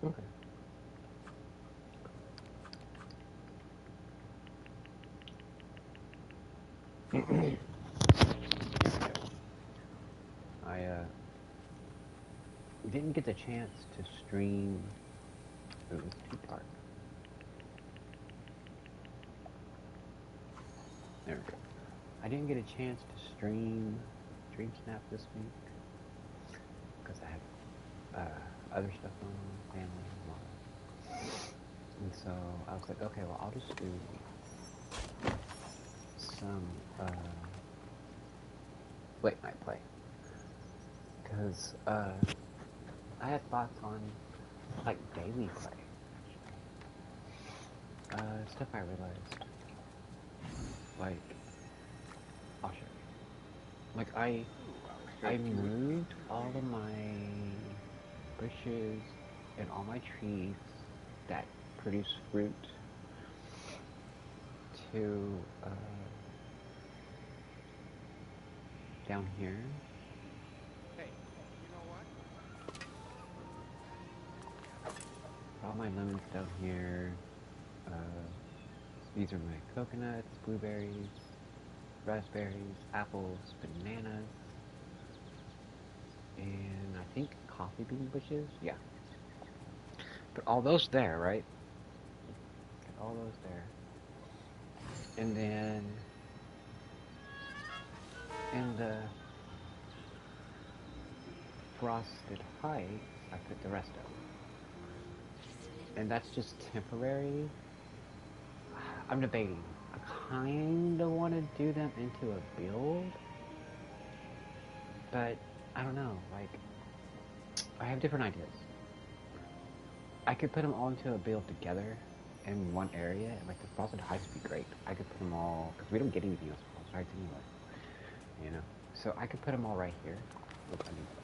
Okay. I didn't get the chance to stream. It was too dark. There we go. I didn't get a chance to stream Dream Snap this week because I had other stuff going on, family and all that. And so I was like, okay, well, I'll just do some late night play because I had thoughts on like daily play. Stuff I realized, like, I'll show you. Like I moved all of my bushes and all my trees that produce fruit to down here. Hey, you know what? All my lemons down here. These are my coconuts, blueberries, raspberries, apples, bananas, and I think coffee bean bushes. Yeah. But all those there, right? Got all those there. And then in the frosted heights, I put the rest of them. And that's just temporary. I'm debating. I kind of want to do them into a build, but I don't know. Like, I have different ideas. I could put them all into a build together in one area, and like the frosted heights would be great. I could put them all because we don't get anything else for frosted heights anyway, you know. So I could put them all right here. Oops, I need this.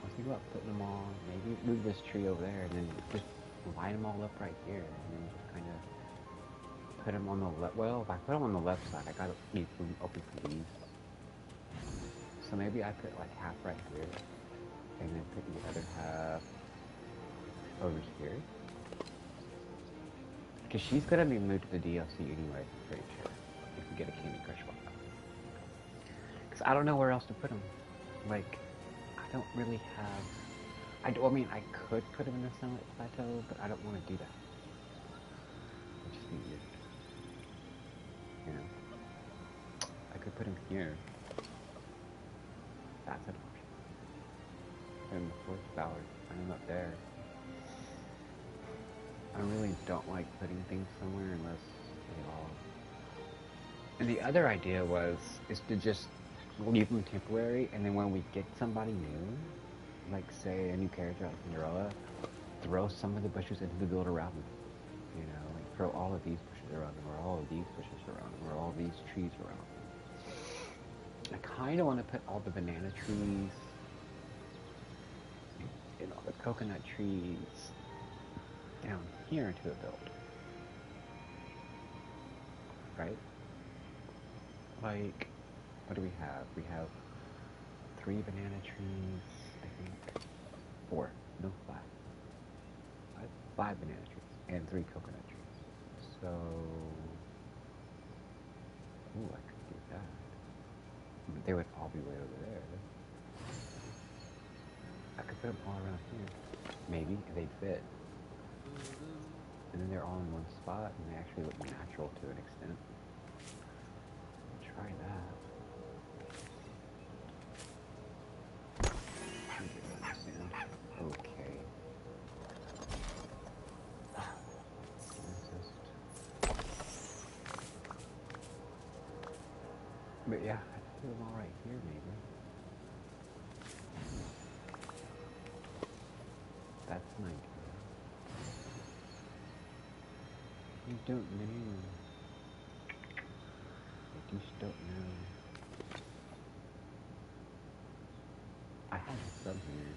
I was thinking about putting them all. Maybe move this tree over there, and then just line them all up right here, and then just kind of put them on the left. Well, if I put them on the left side, I gotta leave room open for these. So maybe I put like half right here, and then put the other half over here. Because she's gonna be moved to the DLC anyway, I'm pretty sure. If we get a Candy Crush one. Because I don't know where else to put them. Like, I don't really have... I mean, I could put them in the Summit Plateau, but I don't want to do that. It'd just be weird. You know? I could put them here. That's an option. And the fourth flower, put them up there. I really don't like putting things somewhere unless they all... And the other idea is to just leave them temporary, and then when we get somebody new, like say a new character like Cinderella, throw some of the bushes into the build around them. You know, like throw all of these bushes around them, or all of these bushes around them, or all these trees around them. I kind of want to put all the banana trees and all the coconut trees down here into a build. Right? Like, what do we have? We have 3 banana trees, I think. 4. No, 5. 5 banana trees and 3 coconut trees. So, ooh, I could do that. But they would all be way over there. I could put them all around here. Maybe, if they'd fit. And then they're all in one spot, and they actually look natural to an extent. I'll try that. Okay. But yeah, I could put them all right here, maybe. That's an idea. You don't know. I just don't know. I have some here.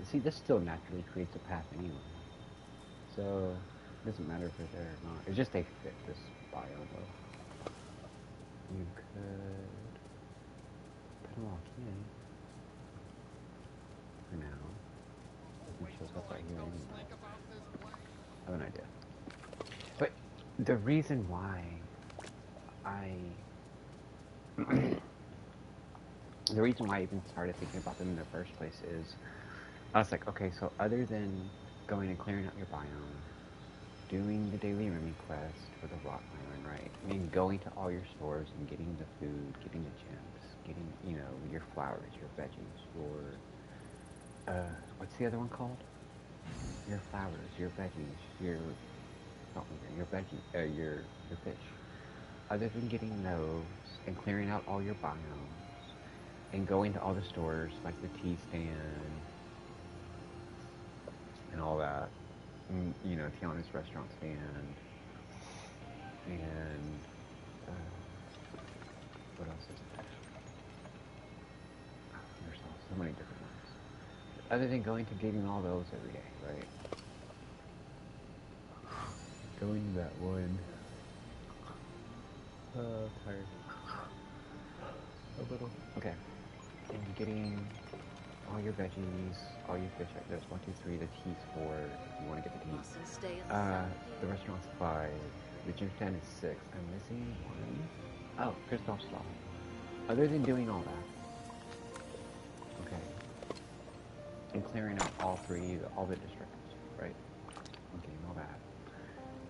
You see, this still naturally creates a path anyway. So, it doesn't matter if they're there or not. It's just they fit this biome though. You could can walk in for now. It Wait shows till up right I here tell anyway. Snake about this place. I have an idea. But the reason why I the reason why I even started thinking about them in the first place is I was like, okay, so other than going and clearing out your biome, doing the daily Remy quest for the rock island, right? I mean, going to all your stores and getting the food, getting the gems, getting, your flowers, your veggies, what's the other one called? Your flowers, your veggies, your veggie, your fish. Other than getting those and clearing out all your biomes and going to all the stores like the tea stand and all that, Tiana's restaurant stand, and uh, what else is there? There's so many different ones. Other than going to getting all those every day, right? Going to that one. Tired. A little. Okay. And getting all your veggies, all your fish. There's 1, 2, 3. The tea's 4. If you want to get the tea. Mustn't stay in the sun, The dear. restaurant's 5. The gym stand is 6. I'm missing 1. Oh, Kristoff's stall. Other than doing all that, okay, and clearing out all the districts, right? And getting all that,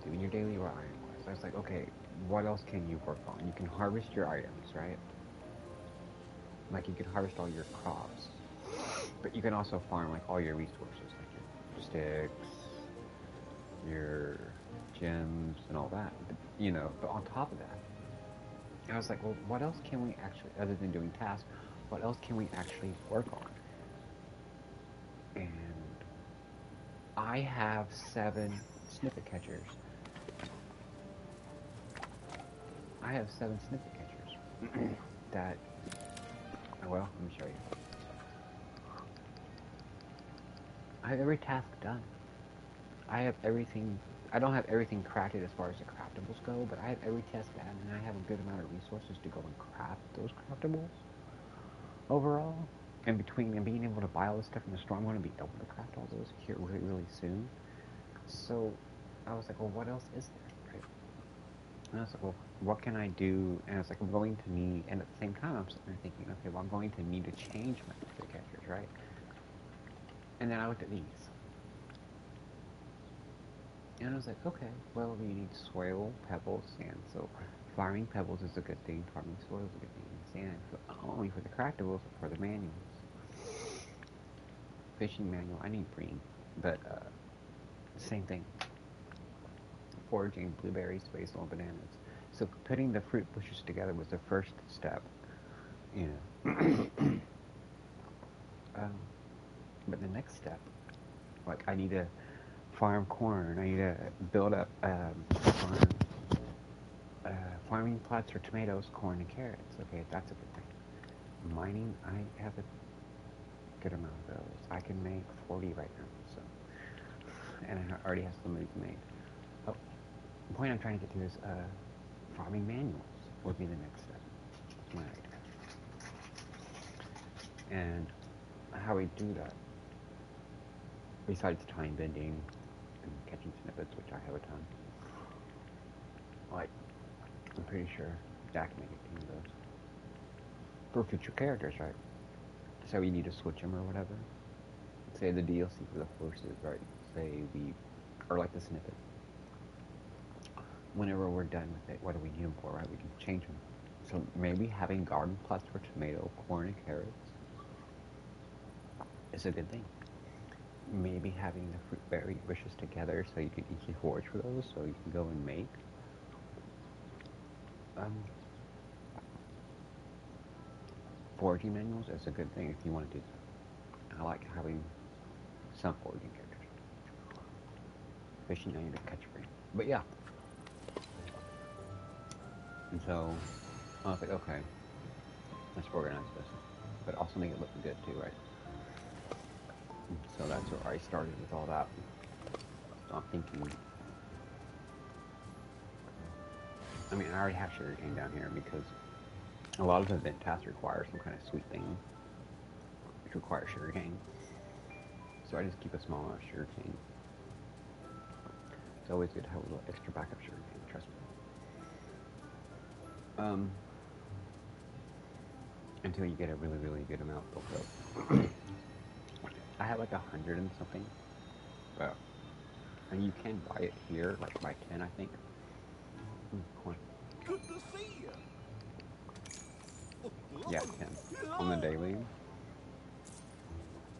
doing your daily raw iron quest. I was like, okay, what else can you work on? You can harvest your items, right? Like you can harvest all your crops, but you can also farm like all your resources, like your sticks, your gems, and all that. But on top of that, I was like, well, what else can we actually, other than doing tasks, what else can we actually work on? And I have 7 snippet catchers. I have 7 snippet catchers that, well, let me show you. I have every task done. I have everything, I don't have everything crafted as far as the craftables go, but I have every task done, and I have a good amount of resources to go and craft those craftables overall. And between and being able to buy all this stuff in the store, I'm going to be able to craft all those here really, really soon. So I was like, well, what else is there, right? And I was like, well, what can I do? And I was like, I'm going to need, and at the same time, I'm sitting there thinking, okay, well, I'm going to need to change my snippet catchers, right? And then I looked at these. And I was like, okay, well, you need soil, pebbles, sand. So farming pebbles is a good thing, farming soil is a good thing, and sand, only for the craftables, for the manuals. Fishing manual, I need green, but same thing. Foraging blueberries, basil, and bananas. So putting the fruit bushes together was the first step. Yeah. But the next step, like I need to farm corn. I need to build up farming plots for tomatoes, corn, and carrots. Okay, that's a good thing. Mining, I have a good amount of those. I can make 40 right now, so, and I already have some of these made. Oh, the point I'm trying to get to is farming manuals would be the next step. That's my idea. And how we do that, besides time bending and catching snippets, which I have a ton, like, I'm pretty sure Jack can make a team of those. For future characters, right? So we need to switch them or whatever. Say the DLC for the horses, right? Say or like the snippet. Whenever we're done with it, what do we need them for, right? We can change them. So maybe having garden plots for tomato, corn, and carrots is a good thing. Maybe having the fruit berry bushes together so you can easily forage for those, so you can go and make. Um, Foraging manuals is a good thing if you want to do that. I like having some foraging characters. Fishing, I need to catch free. But yeah. And so I was like, okay, let's organize this. But also make it look good too, right? And so that's where I started with all that. So I'm thinking, I mean, I already have sugarcane down here because A lot of event tasks require some kind of sweet thing, which requires sugarcane. So I just keep a small amount of sugarcane. It's always good to have a little extra backup sugarcane, trust me. Um, until you get a really, really good amount built up. I have like 100 and something, but and you can buy it here, like by 10, I think. Corn. Good to see you. Yeah, 10 on the daily.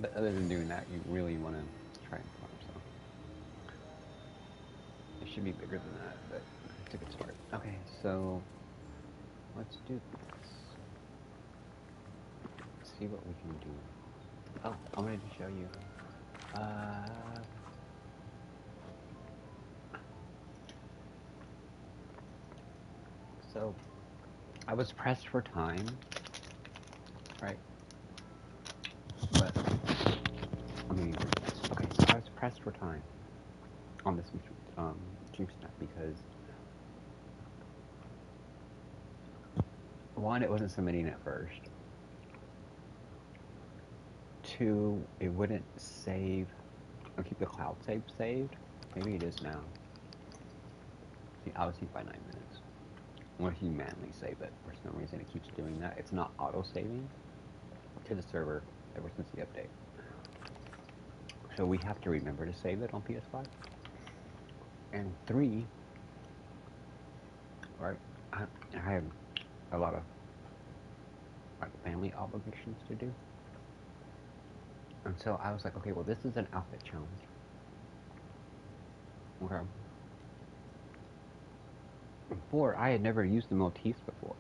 But other than doing that, you really want to try and farm. So it should be bigger than that, but it's a good start. Okay, so let's do this. See what we can do. Oh, I wanted to show you. Uh, so I was pressed for time, right? But I mean, okay, so I was pressed for time on this Dream Snap because one, it wasn't submitting at first. Two, it wouldn't save or keep the cloud save saved. Maybe it is now. See, I was saved by 9 minutes. Unless you manually save it. For some reason, it keeps doing that. It's not auto saving to the server ever since the update. So we have to remember to save it on PS5. And three, right? I have a lot of like family obligations to do. And so I was like, okay, well, this is an outfit challenge. Okay. Four, I had never used the motifs before.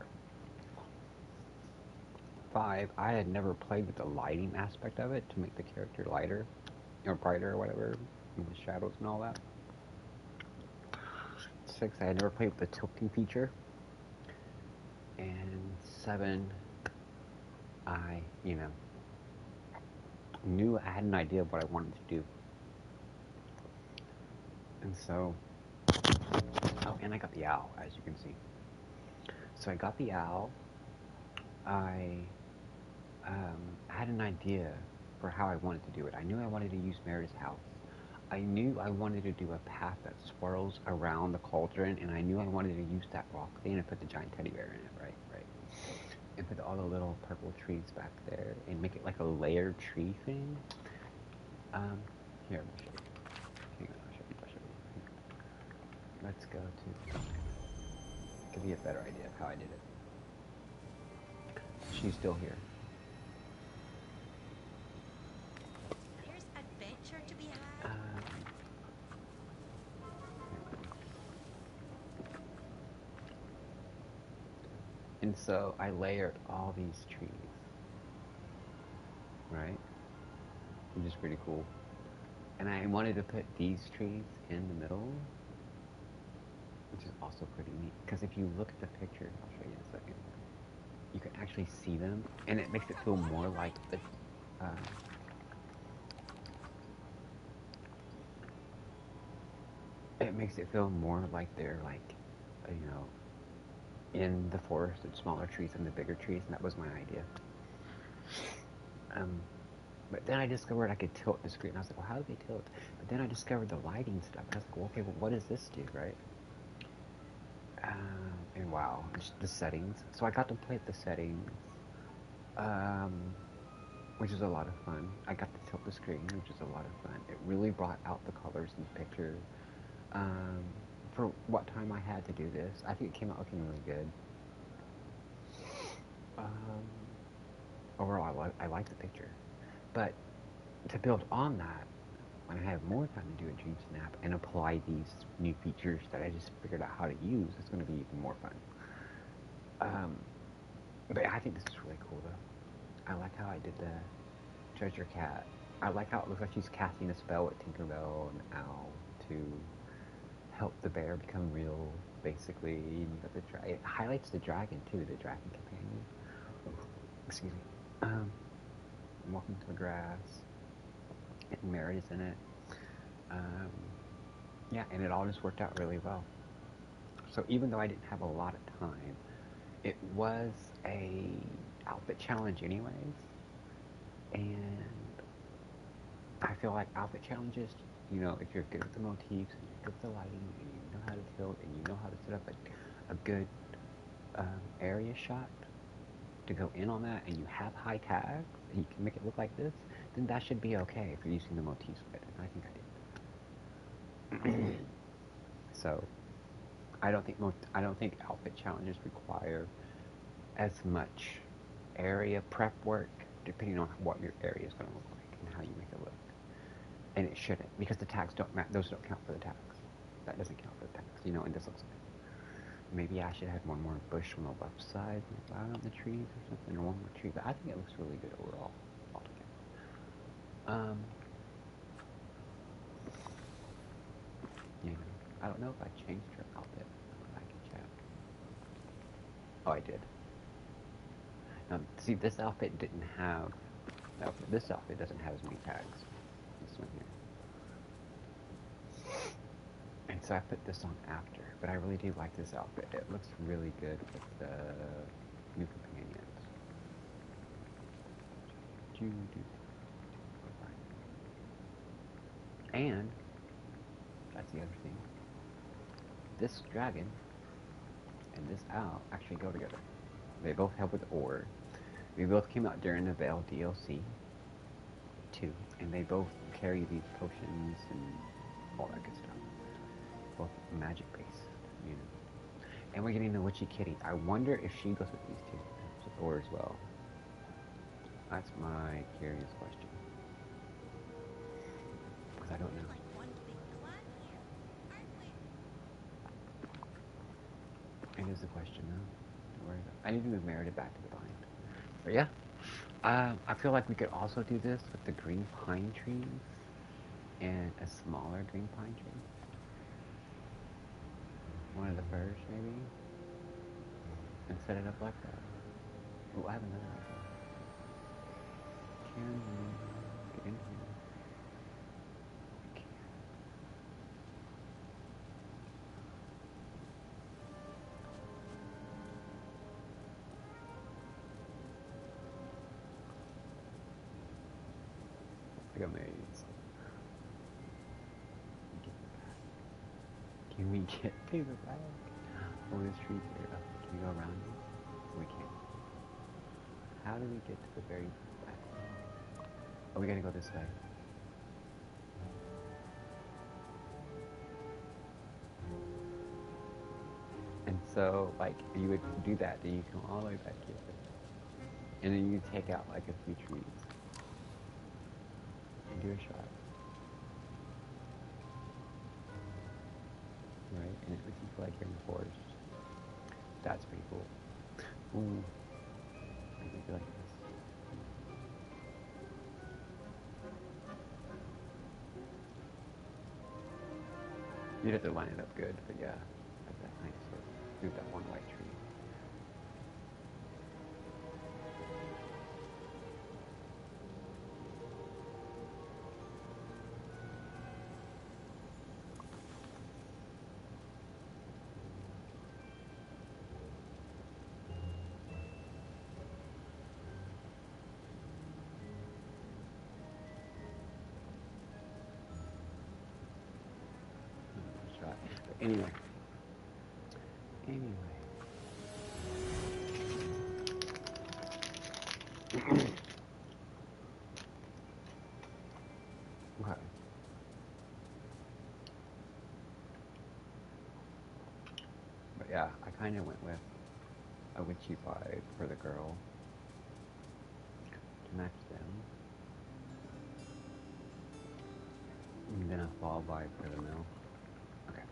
Five, I had never played with the lighting aspect of it to make the character lighter or brighter or whatever, with the shadows and all that. Six, I had never played with the tilting feature. And seven, I, knew I had an idea of what I wanted to do. And so, oh, and I got the owl, as you can see. So I got the owl. I had an idea for how I wanted to do it. I knew I wanted to use Meredith's house. I knew I wanted to do a path that swirls around the cauldron, and I knew I wanted to use that rock thing and put the giant teddy bear in it, right? Right. And put all the little purple trees back there and make it like a layered tree thing. Here, let me show you. Hang on, I'll show you. Let's go to, give you a better idea of how I did it. She's still here. There's adventure to be had. And so I layered all these trees, right? Which is pretty cool. And I wanted to put these trees in the middle, which is also pretty neat. Because if you look at the picture, I'll show you in a second, you can actually see them, and it makes it feel more like the, it makes it feel more like they're like, you know, in the forest with smaller trees and the bigger trees, and that was my idea. But then I discovered I could tilt the screen. I was like, well, how do they tilt? But then I discovered the lighting stuff. And I was like, well, okay, well, what does this do, right? And wow, just the settings. So I got to play with the settings, um, which is a lot of fun. I got to tilt the screen, which is a lot of fun. It really brought out the colors in the picture. Um, for what time I had to do this, I think it came out looking really good. Um, overall, I like the picture. But to build on that, when I have more time to do a Dream Snap and apply these new features that I just figured out how to use, it's going to be even more fun. But I think this is really cool, though. I like how I did the treasure cat. I like how it looks like she's casting a spell with Tinkerbell and Owl to help the bear become real, basically. And you got the it highlights the dragon too, the dragon companion. Oh, excuse me. I'm walking to the grass, and Mary's in it. Um, yeah, and it all just worked out really well. So even though I didn't have a lot of time, it was a outfit challenge anyways, and I feel like outfit challenges, you know, if you're good with the motifs and you're good with the lighting and you know how to tilt and you know how to set up a good area shot to go in on that and you have high tags and you can make it look like this, then that should be okay if you're using the motifs with it. And I think I did. So I don't think outfit challenges require as much area prep work depending on what your area is going to look like and how you make it look. And it shouldn't, because the tags don't those don't count for the tags. That doesn't count for the tags, you know. And this looks like maybe I should have one more bush on the left side, like out on the trees or something, or one more tree. But I think it looks really good overall, altogether. You know, I don't know if I changed her outfit. I can check. Oh, I did. Now, see, this outfit didn't have. This outfit doesn't have as many tags. This one here. And so I put this on after, but I really do like this outfit. It looks really good with the new companions. And that's the other thing. This dragon and this owl actually go together. They both help with ore. They both came out during the Veil DLC too, and they both carry these potions and all that good stuff. Both magic based, you know. And we're getting the Witchy Kitty. I wonder if she goes with these two, with ore as well. That's my curious question. Because I don't know. Like one big clan here, aren't we? It is a question though. I need to move Merida back to the bind. But yeah. I feel like we could also do this with the green pine trees and a smaller green pine tree. One of the firs, maybe? And set it up like that. Oh, I have another idea. Can we get in here? We can. Like a maze. Can we get to the back? Oh, there's trees here. Can we go around it? We can't. How do we get to the very back? Oh, we gotta go this way. And so, like, you would do that, then you come all the way back here. And then you take out, like, a few trees. And do a shot. Right? And it makes you feel like you're in the forest. That's pretty cool. Ooh. Make me feel like this. You'd have to line it up good, but yeah. Like that nice sort of, do that one white tree. Shot. But anyway. Okay. But yeah, I kind of went with a witchy vibe for the girl to match them. And then a fall vibe for the mill. Okay.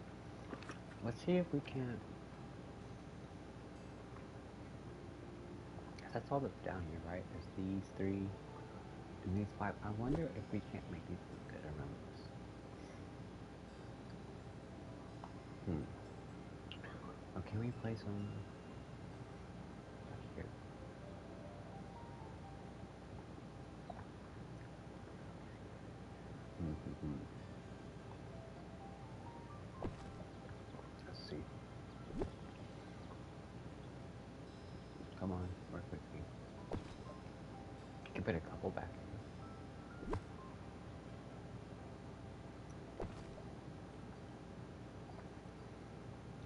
Let's see if we can't. That's all that's down here, right? There's these three and these five. I wonder if we can't make these look good around this. Oh, can we place them back here? Let's see. Come on, work with me. You can put a couple back in.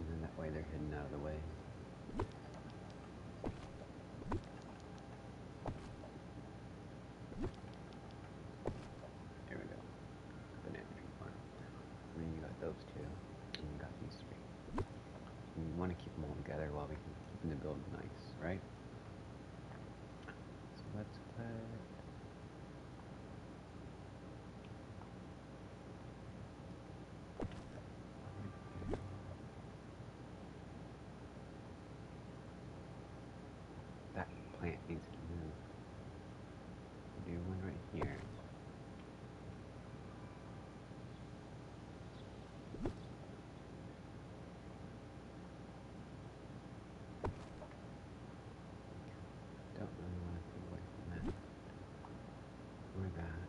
And then that way they're hidden out of the way. There we go. Banana tree farm. And then you got those two. And you got these three. And you want to keep them all together while we can keep the building nice, right? So let's put... That plant needs to move. Do one right here. Don't really want to take away from that. Or that.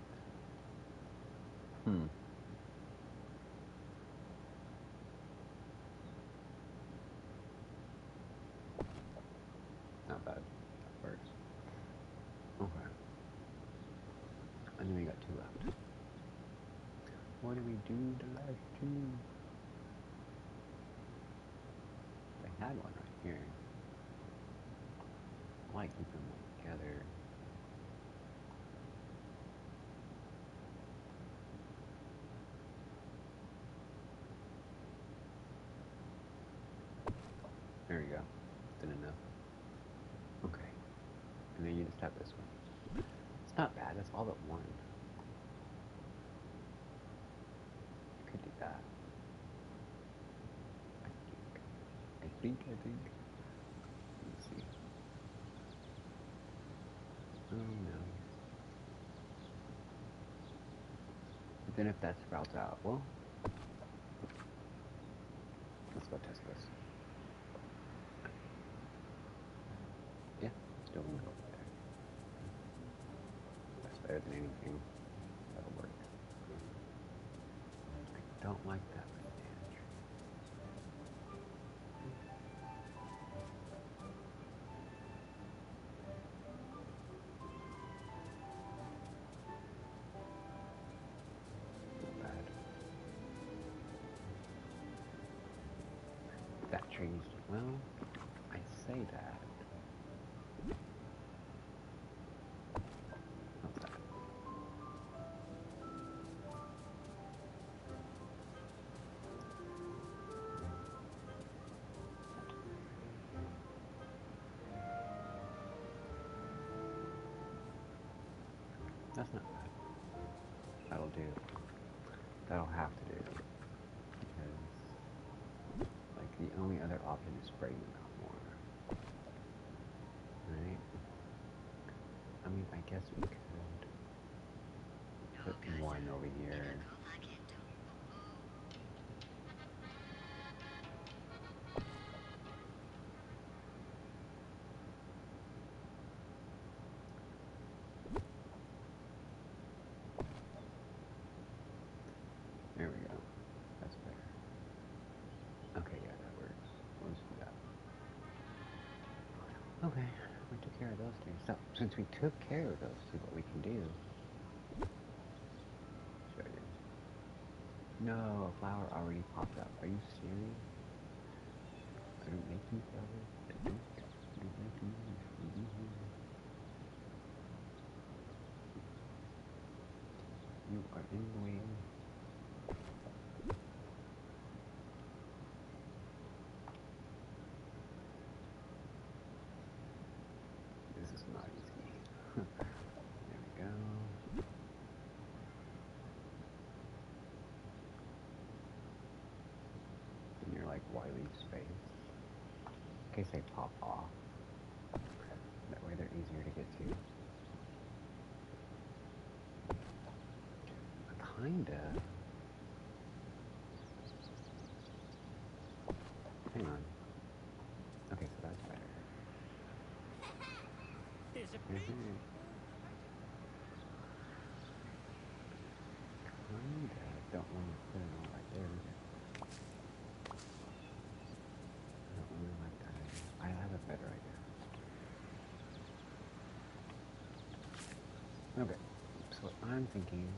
Not bad. That works. Okay. And then we got two left. What do we do the last two? I had one right here. I like keeping them all together. There we go. Good enough. Okay. And then you just have this one. It's not bad, it's all but one. You could do that. I think. Let me see. Oh no. But then if that sprouts out, well, let's go test this. Yeah, still gonna go over there. That's better than anything. That'll work. I don't like that banana tree. Not bad. That tree's, well, I say that. What's that? That's not bad. That'll do. That'll have to do. Because, like, the only other option is spreading them out more. Right? I mean, I guess we could put one over here. There we go. That's better. Okay, yeah, that works. We'll just do that. Okay, we took care of those two. So, since we took care of those two, what we can do... Show you. No, a flower already popped up. Are you serious? I don't make you flowers. I don't like you. You are in the way. This is not easy. There we go. And you're like, why leave space? In case they pop off. That way they're easier to get to. Kinda. Hang on. Okay, so that's better. There's a Kinda. Don't want to put it all right there either. I don't really like that idea. I have a better idea. Okay, so I'm thinking.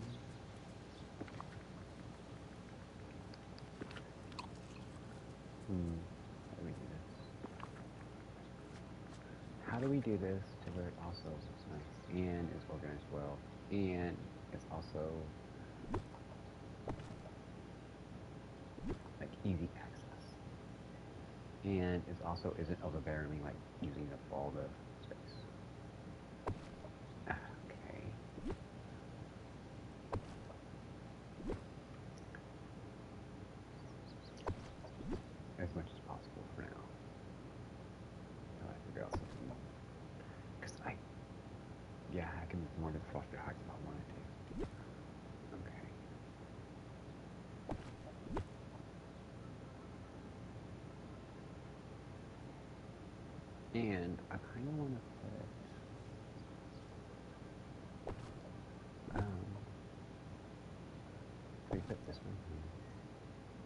How do we do this? How do we do this to where it also looks nice and is organized well and it's also like easy access and it also isn't overbearing like using up all the space. Okay. As much as possible for now. Until I figure out something. Because yeah, I can move more to the frosted heights if I wanted to. Okay. And I kind of want to put, we put this one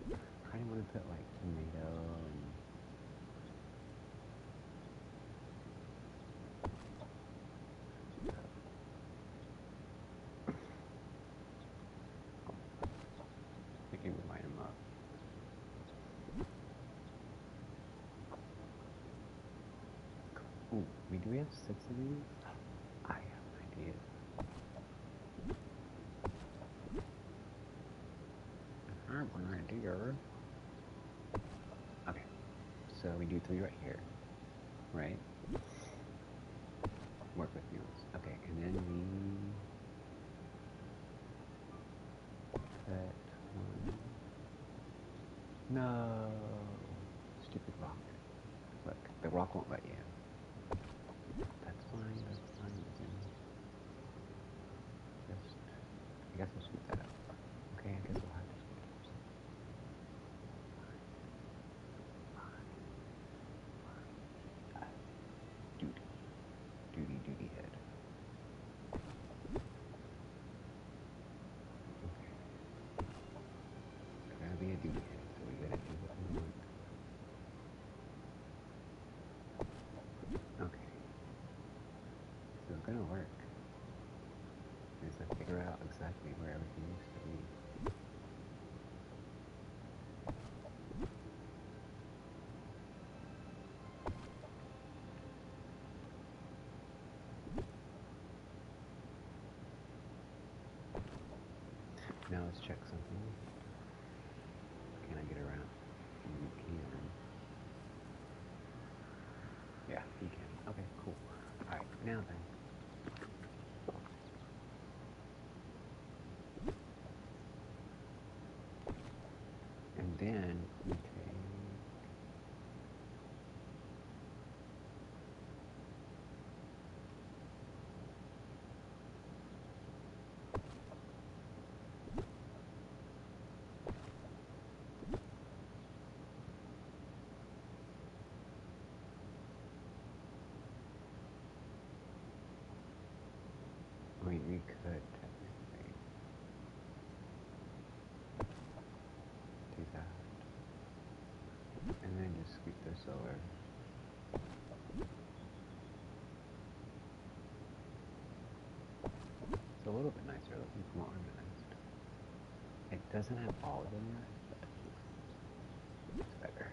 here. I kind of want to put like tomato and thinking we line them up. Ooh, do we have 6 of these? I have an idea. I have an idea. Okay, so we do 3 right here, right? Work with me on this. Okay, and then we put one. No, stupid rock. Look, the rock won't let you in. That's fine. That's fine. We can just. I guess we'll sweep that up. Okay, I guess we'll have to sweep it up. Duty. Duty head. Okay. Gotta be a duty head, so we gotta do what we want. Okay. So it's gonna work. Is to figure out exactly where everything needs to be. Now let's check something. Can I get around? You can. Yeah, you can. Okay, cool. Alright, now then. And then we take. I mean, we could technically do that. And then just sweep this over. It's a little bit nicer, looking more organized. It doesn't have all of them yet, but it's better.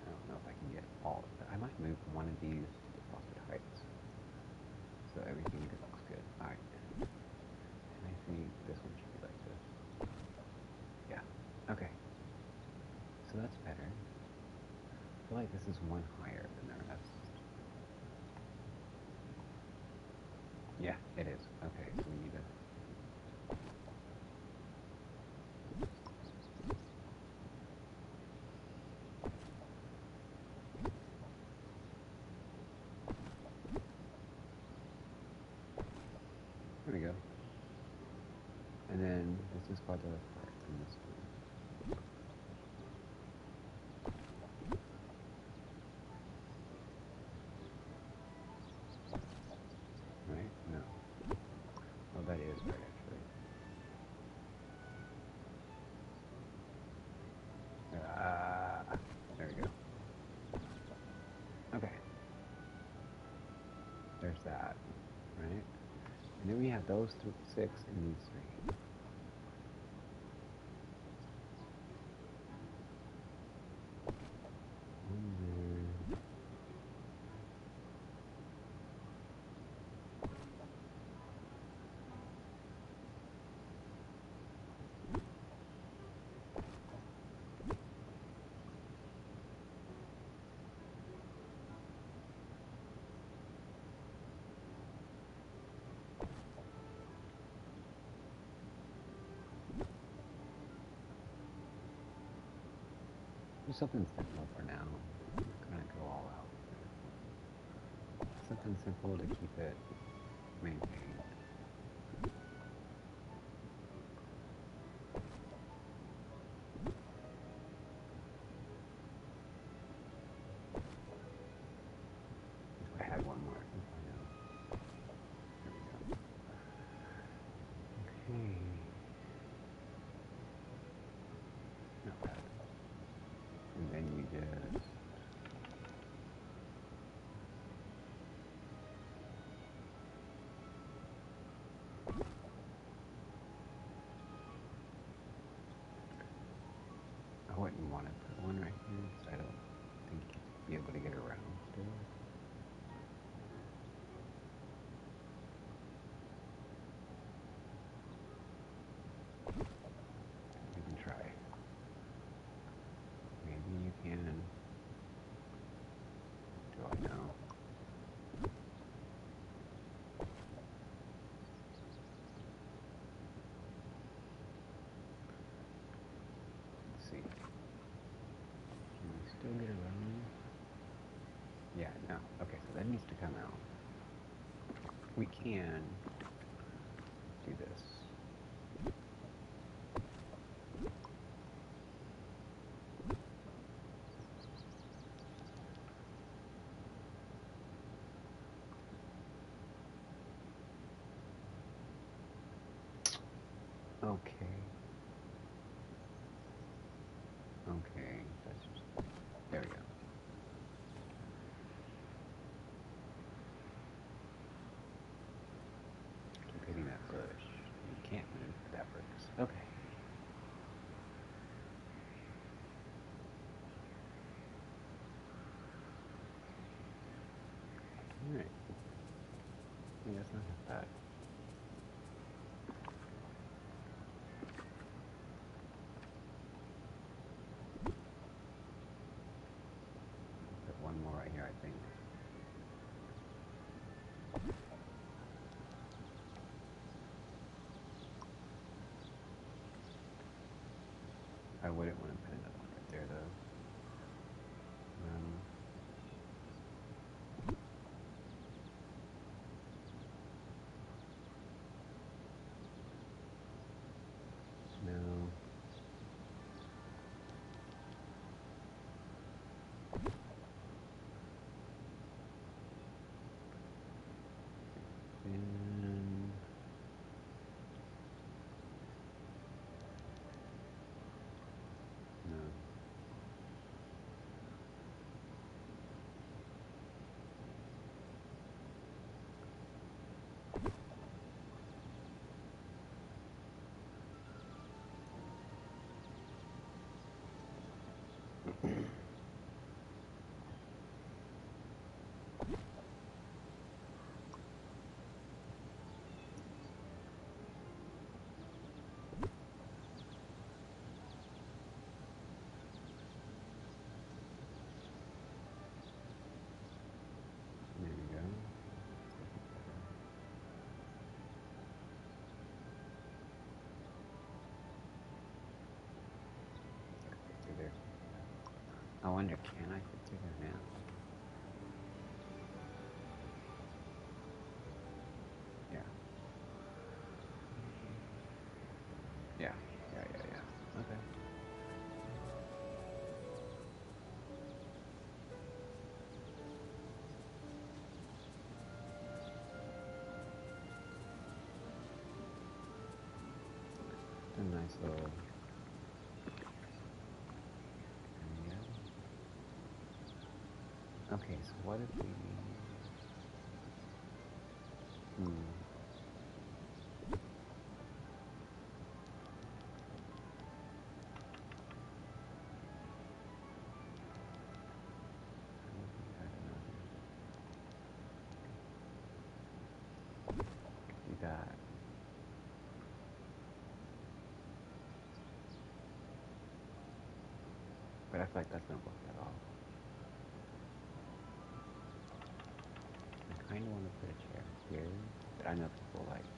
I don't know if I can get all of them. I might move one of these to the frosted heights. So everything looks good. Alright. And I think this one should be like this. Yeah. Okay. So that's better. I feel like this is one higher than the rest. Yeah, it is. Okay, so we need to. There we go. And then this is farther apart than this one. Right? No. Oh, that is right, actually. There we go. Okay. those 6 and these 3. One there. Do something simple for now. Kind of go all out. Something simple to keep it maintained. If I had one more, I know. There we go. Okay. Not bad. And then you just I wouldn't want to put one right here because I don't think you'd be able to get around still. You can try. Maybe you can. Do I know? Let's see. Can we still get around? Yeah, no. Okay, so that needs to come out. We can do this. Okay. Okay, that's just, there we go. Keep hitting that bush. You can't move, but that works. Okay. Alright. Yeah, that's not that bad. Put one more right here, I think. I wouldn't want to put another one right there, though. No. And no. There we go. Fit through there. I wonder, can I fit through there now? Yeah. Yeah. Yeah. Okay. A nice little. There we go. Okay, so what if we. But I feel like that's not work at all. I kind of want to put a chair here, but I know people like.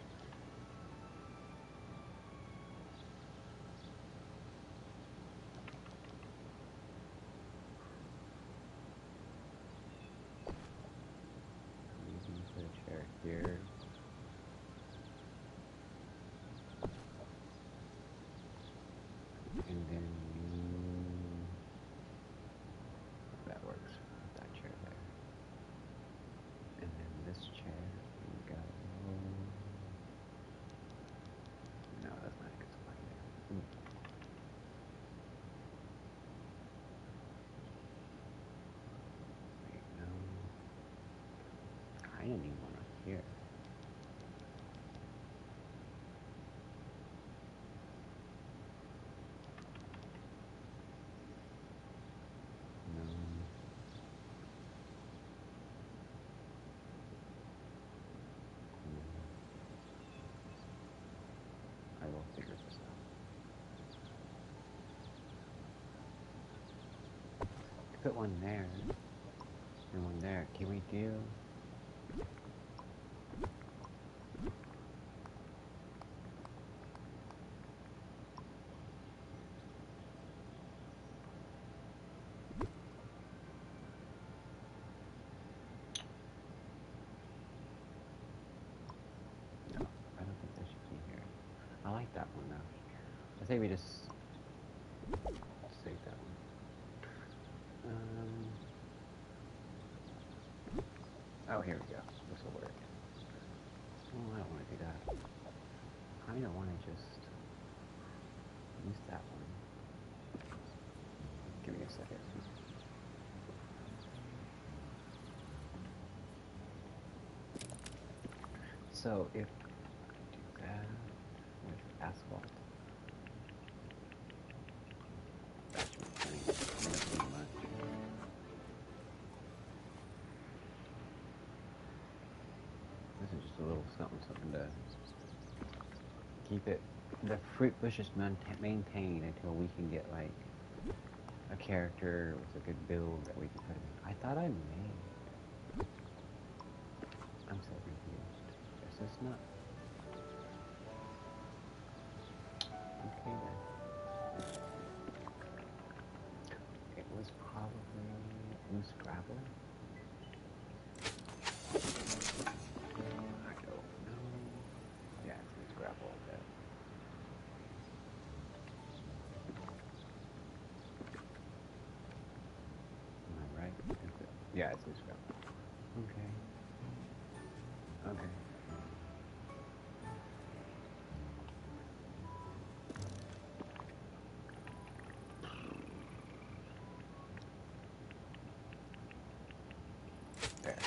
Maybe put a chair here. And then that works. Put that chair there. And then this chair can go. No, that's not a good spot either. Wait, no. Kinda need one up here. No. I will figure this out. Put one there and one there. Can we do? No, I don't think that should be here. I like that one though. I think we just save that one. Oh, here we go. This will work. Oh, I don't want to do that. I don't want to just use that one. Give me a second. So if I do that with asphalt, that should be pretty much. This is just a little something to keep it, the fruit bushes maintained until we can get like a character with a good build that we can put in. I thought I made. I'm so confused. Is this not? Okay then. It was probably loose gravel. I don't know. Yeah, it's loose gravel, I bet. Am I right? Is it? Yeah, it's loose gravel. Okay. Okay. There.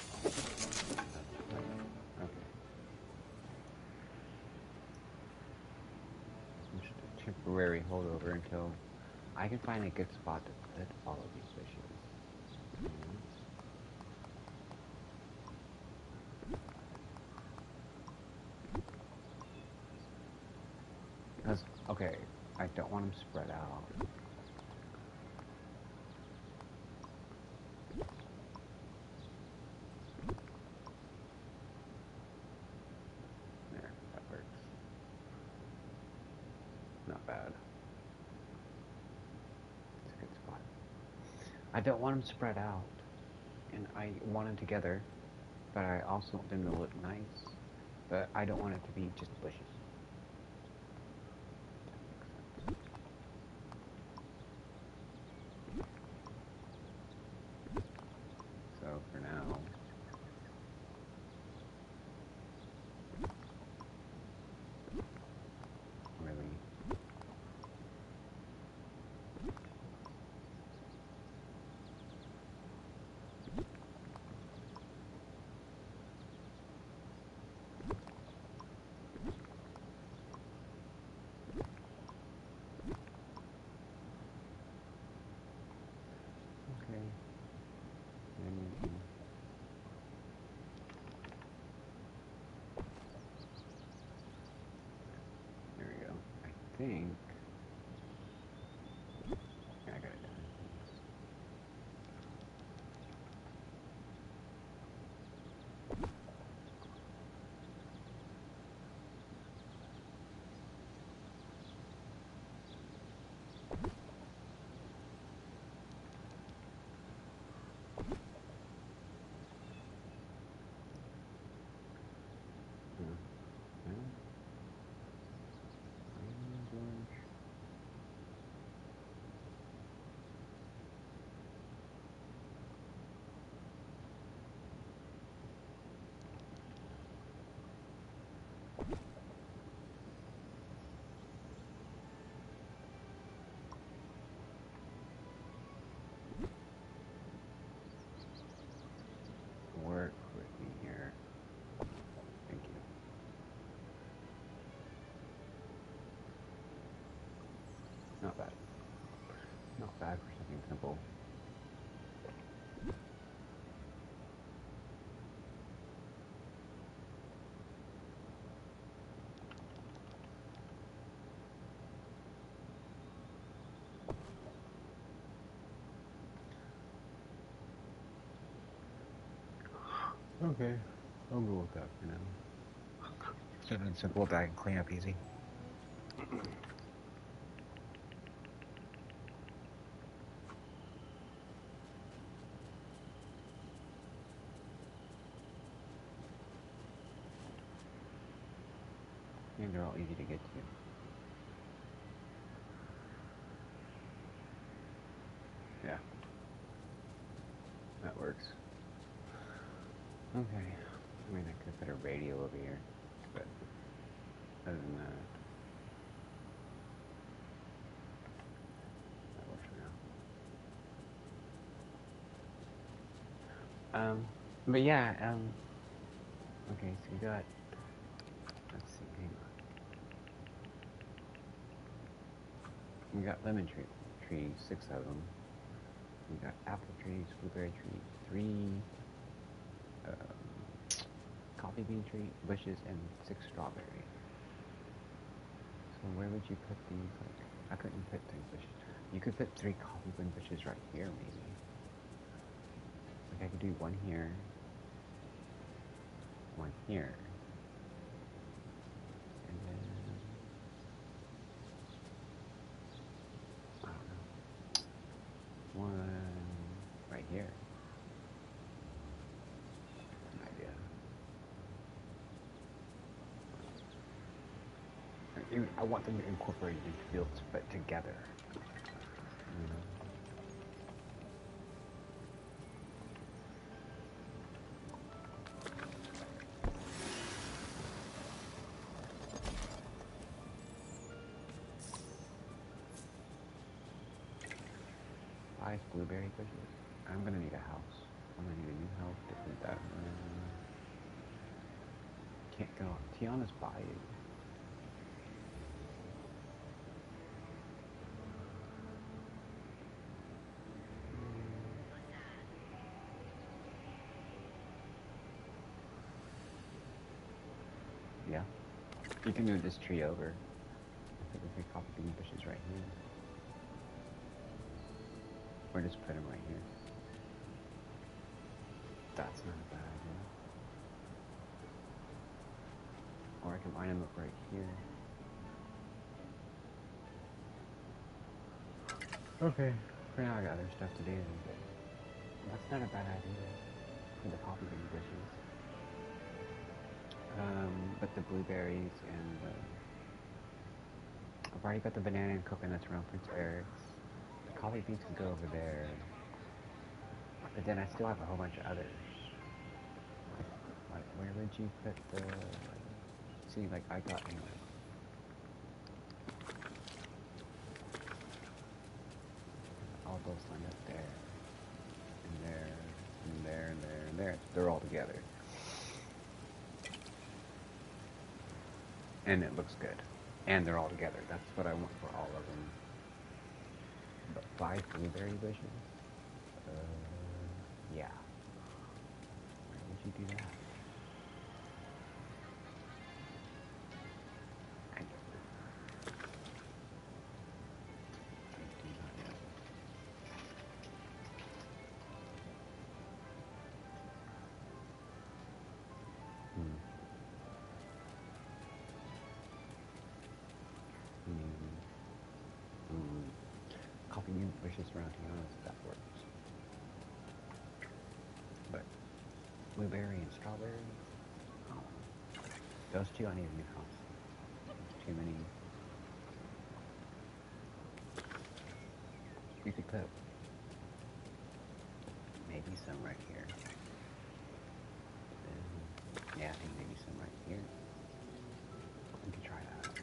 Okay. Just a temporary holdover until I can find a good spot to put all of these bushes. Because, okay, I don't want them spread out. There, that works. Not bad. It's a good spot. I don't want them spread out. And I want them together, but I also want them to look nice. But I don't want it to be just bushes. That makes sense. So for now, really, okay. Then there we go. I think. Yeah, I got it done. bad. Not bad for something simple. Okay, I'll go with that for now. Something simple that I can clean up easy. And they're all easy to get to. Yeah. That works. Okay. I mean, I could put a radio over here, but other than that, that works for now. But yeah, okay, so we got, let's see, hang on. We got lemon trees, 6 of them. We got apple trees, blueberry trees, 3, coffee bean tree bushes, and 6 strawberries. So where would you put these? Like, I couldn't put 3 bushes. You could put 3 coffee bean bushes right here, maybe. Like I could do 1 here, 1 here, and then I don't know, 1 right here. An idea. I want them incorporated into fields, but together. You know? 5 blueberry bushes. I'm gonna need a house. I'm gonna need a new house to put that. Can't go. Tiana's Bayou. Yeah. You can move this tree over. I think we could coffee bean bushes right here. Or just put them right here. That's not a bad idea. Or I can line them up right here. Okay. For now I got other stuff to do, but that's not a bad idea for the coffee bean bushes. But the blueberries and the... I've already got the banana and coconuts around Prince Eric's. The coffee beans can go over there. But then I still have a whole bunch of others. Like, where would you put the... See, like, I got, anyway. All those lined up there. And there, and there, and there, and there. They're all together. And it looks good. And they're all together. That's what I want for all of them. But 5 blueberry bushes? Yeah. Where would you do that? I don't know. I do not know. Coffee bean bushes around here, honestly, that works. But blueberry and strawberry, oh, those 2 I need a new house. Too many. You could put maybe some right here. Yeah, I think maybe some right here. We could try that.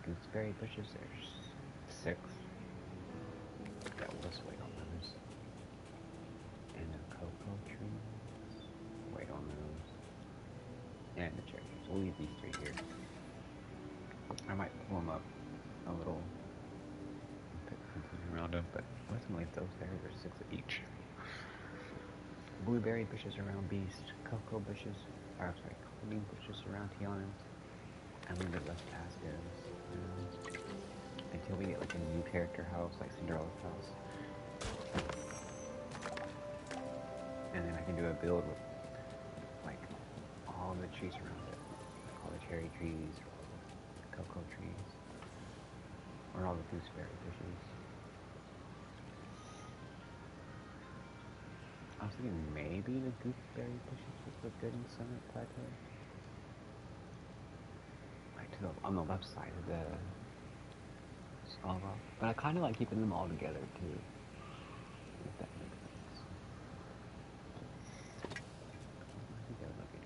Gooseberry bushes, there's 6. Yeah, we'll just wait on those. And the cocoa trees, wait on those. and the cherry trees. We'll leave these three here. I might pull them up a little, put something around them, but I'm just gonna leave those there. There's 6 of each. Blueberry bushes around Beast, cocoa bushes, or sorry, cloning bushes around Tiana, and leave it left as is. Until we get like a new character house, like Cinderella's house. And then I can do a build with like all the trees around it. Like all the cherry trees, or all the cocoa trees, or all the gooseberry bushes. I was thinking maybe the gooseberry bushes would look good in Summit Plateau. Like to the, on the left side of the small rock. But I kind of like keeping them all together too. If that makes sense. I think that would look good.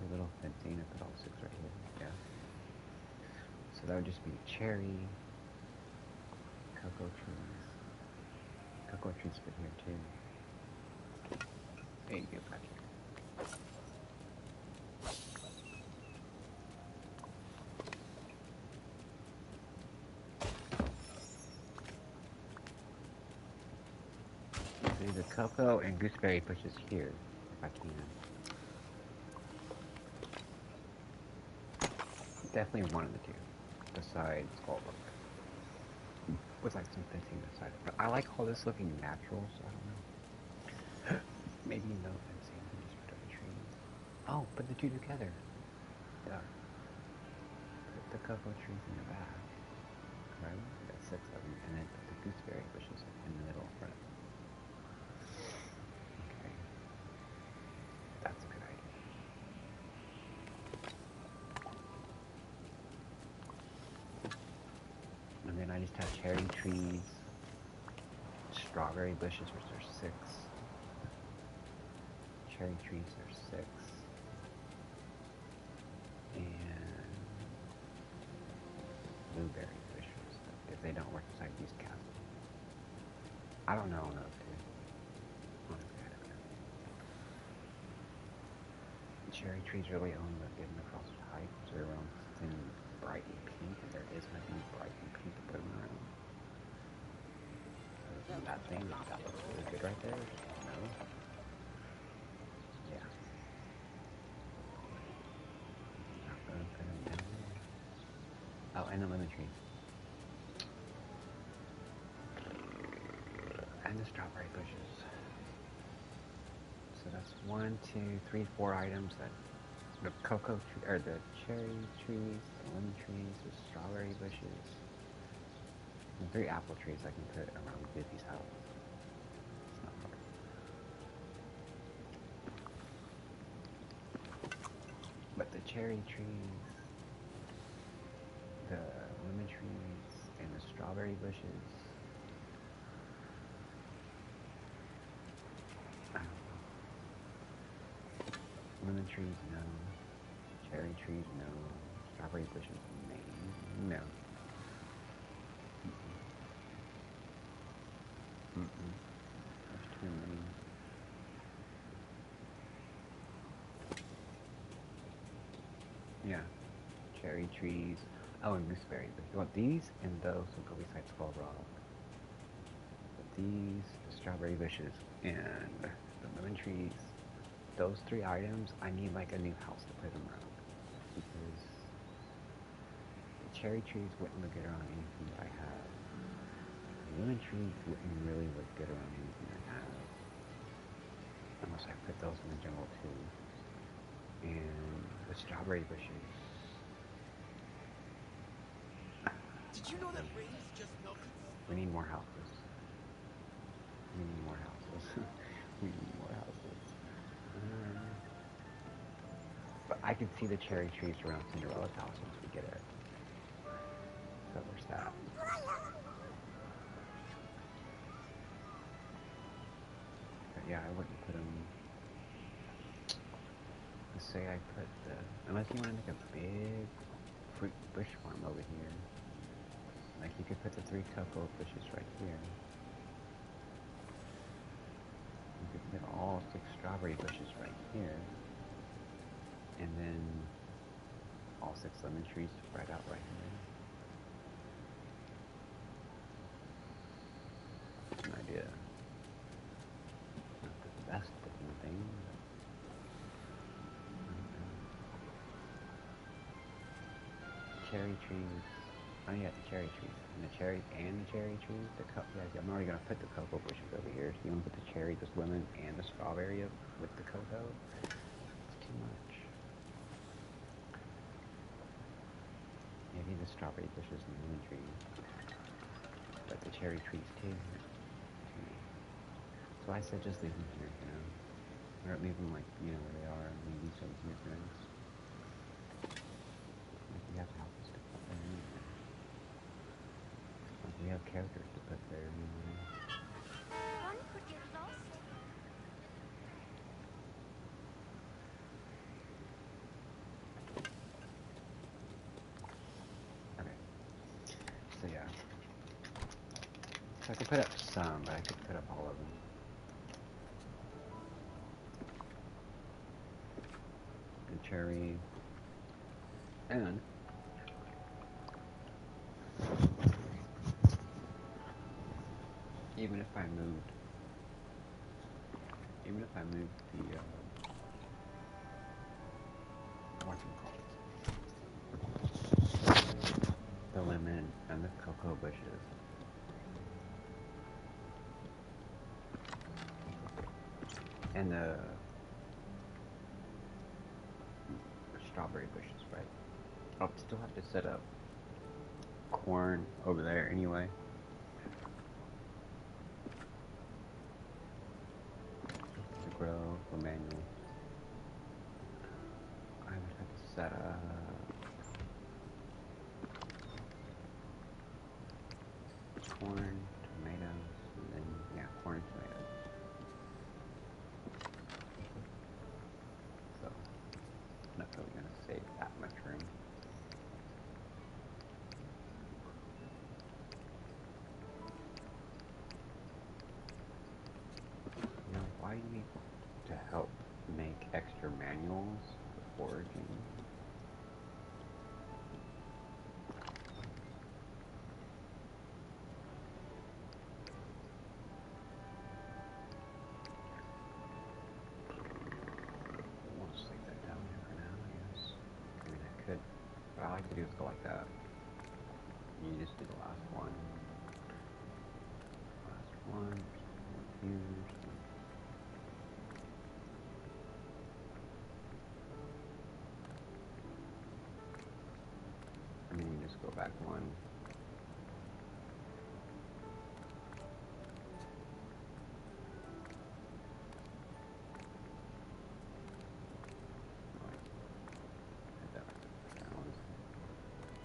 A little fencing, I put all 6 right here. Yeah. So that would just be cherry, cocoa trees. Cocoa trees fit here too. There you go, back here. So the cocoa and gooseberry bushes here, if I can. Definitely one of the two, besides Goldberg. With like some fencing beside it. But I like all this looking natural, so I don't know. Maybe no fencing, just put a tree. Oh, put the two together. Yeah. Put the cocoa trees in the back. Right? We got 6 of them, and then put the gooseberry bushes in the middle front. Okay. That's a good idea. And then I just have cherry trees, strawberry bushes, which are 6. Cherry trees are 6. And blueberry bushes, if they don't work inside these castles. I don't know enough to. Honestly, I don't know. Cherry trees really only look good in the frosted height, so they're around something bright and pink, and there is nothing bright and pink to put them around. So that thing, that looks really good right there. No? Yeah. Not gonna put them down there. Oh, and the lemon tree. And the strawberry bushes. So that's 1, 2, 3, 4 items that the cocoa tree, or the cherry trees, the lemon trees, the strawberry bushes, and 3 apple trees I can put around Bussy's house. It's not hard. But the cherry trees, the lemon trees, and the strawberry bushes, I don't know. Lemon trees, no. Cherry trees, no. Strawberry bushes, maybe. No. There's too many. Yeah. Cherry trees. Oh, and gooseberry. But you want these and those will go beside Skull Rock. But these, the strawberry bushes, and the lemon trees, those 3 items, I need like a new house to put them around. Because the cherry trees wouldn't look good around anything that I have. The lemon trees wouldn't really look good around anything I have. Unless I put those in the jungle too. And the strawberry bushes. Did you know that rains just melted? We need more houses. We need more houses. We need more houses. But I can see the cherry trees around Cinderella's house once we get it. So there's that. But yeah, I wouldn't put them. Let's say I put the. Unless you want to make a big fruit bush farm over here. Like you could put the 3 cocoa bushes right here. You could put all 6 strawberry bushes right here. And then all 6 lemon trees spread out right here. That's an idea. Not the best looking thing, but cherry trees. Oh yeah, the cherry trees. And the cherry trees. Yeah, I'm already gonna put the cocoa bushes over here. So you want to put the cherry, this lemon, and the strawberry up with the cocoa? It's too much. Maybe the strawberry bushes and lemon trees, but the cherry trees too. So I said just leave them here, you know, or leave them like where they are, and leave these over here for us. Like we have houses to put there anyway. Like we have characters to put there anyway. One could get lost. Okay. So yeah. So I could put up some, but I could put up all of them. The cherry. And even if I moved the the lemon and the cocoa bushes. And the strawberry bushes, right? I'll still have to set up corn over there anyway. To grow for manual. I would have to set up corn, tomatoes, and then corn and tomatoes. So I'm not really gonna save that much room. Why do you need to help make extra manuals for foraging? We'll just leave that down here for now, I guess. I mean, I could. What I like to do is go like that. You just do the last one. Last one. Huge. And then you just go back one.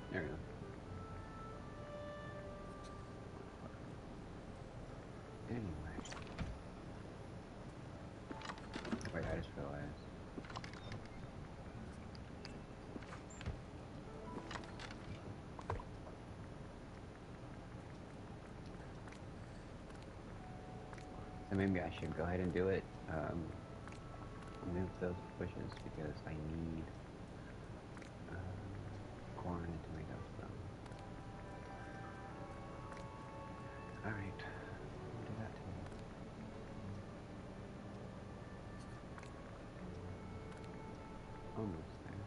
There we go. Anyway. Wait, I just realized. So maybe I should go ahead and do it. Move those bushes because I need corn and tomatoes. So. Alright, we'll do that too. Almost there.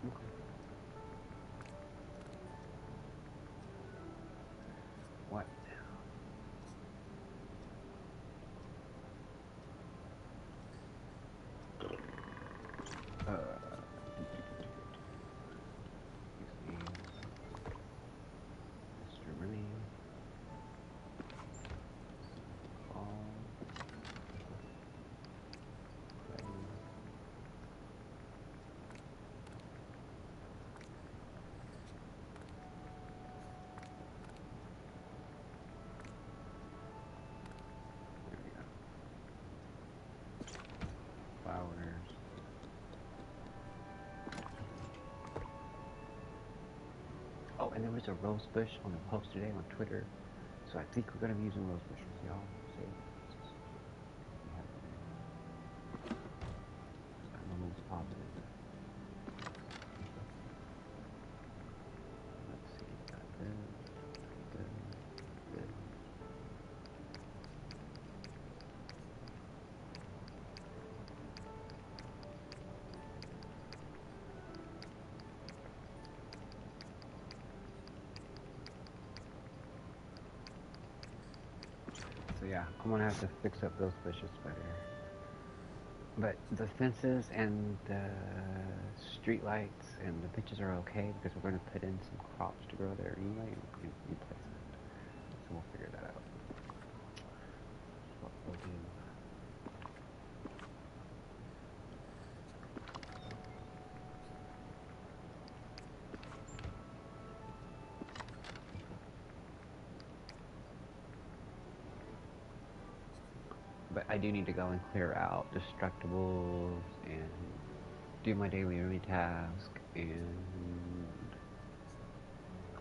Okay. What now? there was a rose bush on a post today on Twitter, so I think we're gonna be using rose bushes, y'all. See, we have them. I'm almost positive. Let's see, got this. So yeah, I'm gonna have to fix up those bushes better. But the fences and the street lights and the benches are okay because we're gonna put in some crops to grow there anyway and replace it. So we'll figure that out. What we'll do. But I do need to go and clear out destructibles and do my daily rooming task and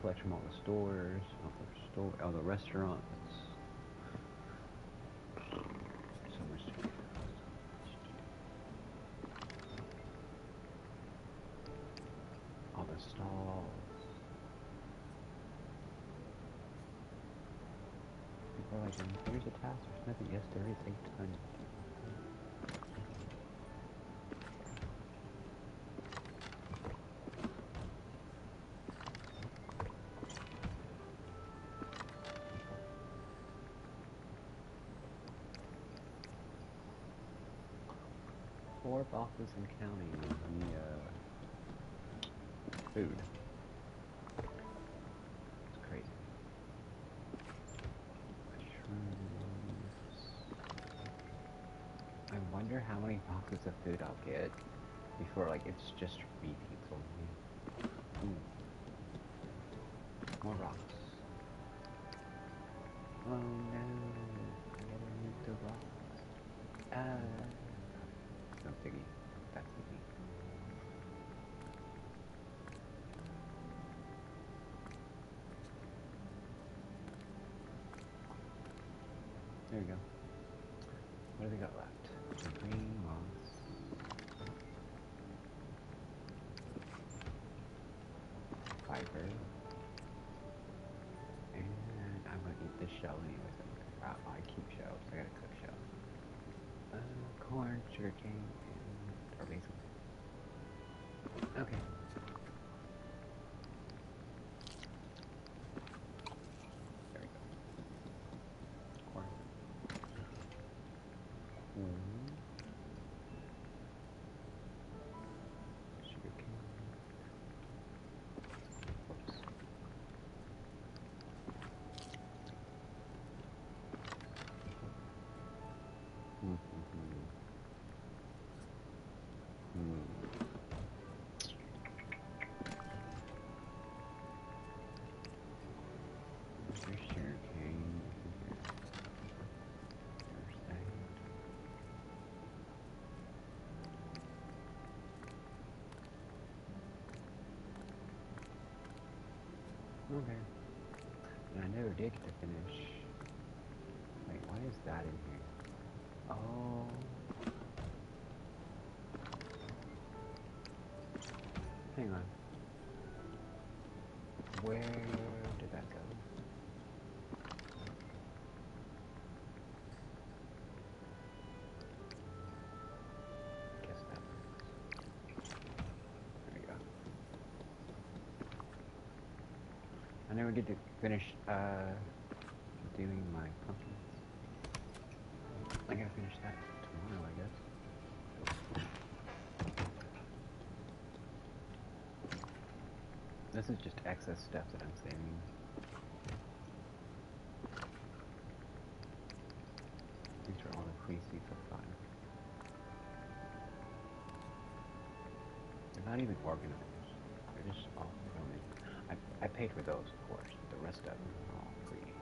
collect from all the stores, all the restaurants. So much to do. All the stalls. People are like, there's a task, there's nothing. Yes, there is a ton. 4 boxes and counting the food. It's crazy. Mushrooms. I wonder how many boxes of food I'll get before like it's just repeats only. Ooh. More rocks. Oh no, I never moved the rocks. No piggy. That's piggy. There we go. What do we got left? The green moss. Fiber. And I'm gonna eat this shell anyways. I keep shells. I gotta cook shells. Corn, sugarcane, and or basil. Okay. There we go. Corn. Sugarcane. Whoops. There's sugarcane. There's that. Okay. And I never did get to finish. Wait, why is that in here? Oh. Hang on. Where did that go? Guess that works. There we go. I never get to finish doing my pumpkins. I gotta finish that tomorrow, I guess. This is just excess stuff that I'm saving. These are all the free seeds I've gotten. They're not even organized. They're just all thrown in. I paid for those, of course, but the rest of them are all free.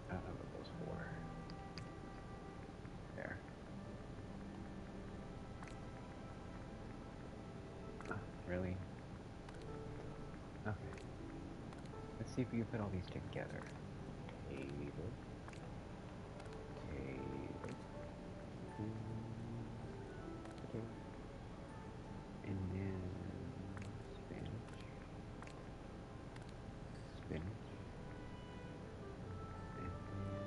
I don't know what those for. There. Really? Okay. see if we can put all these together. Table. Table. Potato. And then spinach. Spinach. And then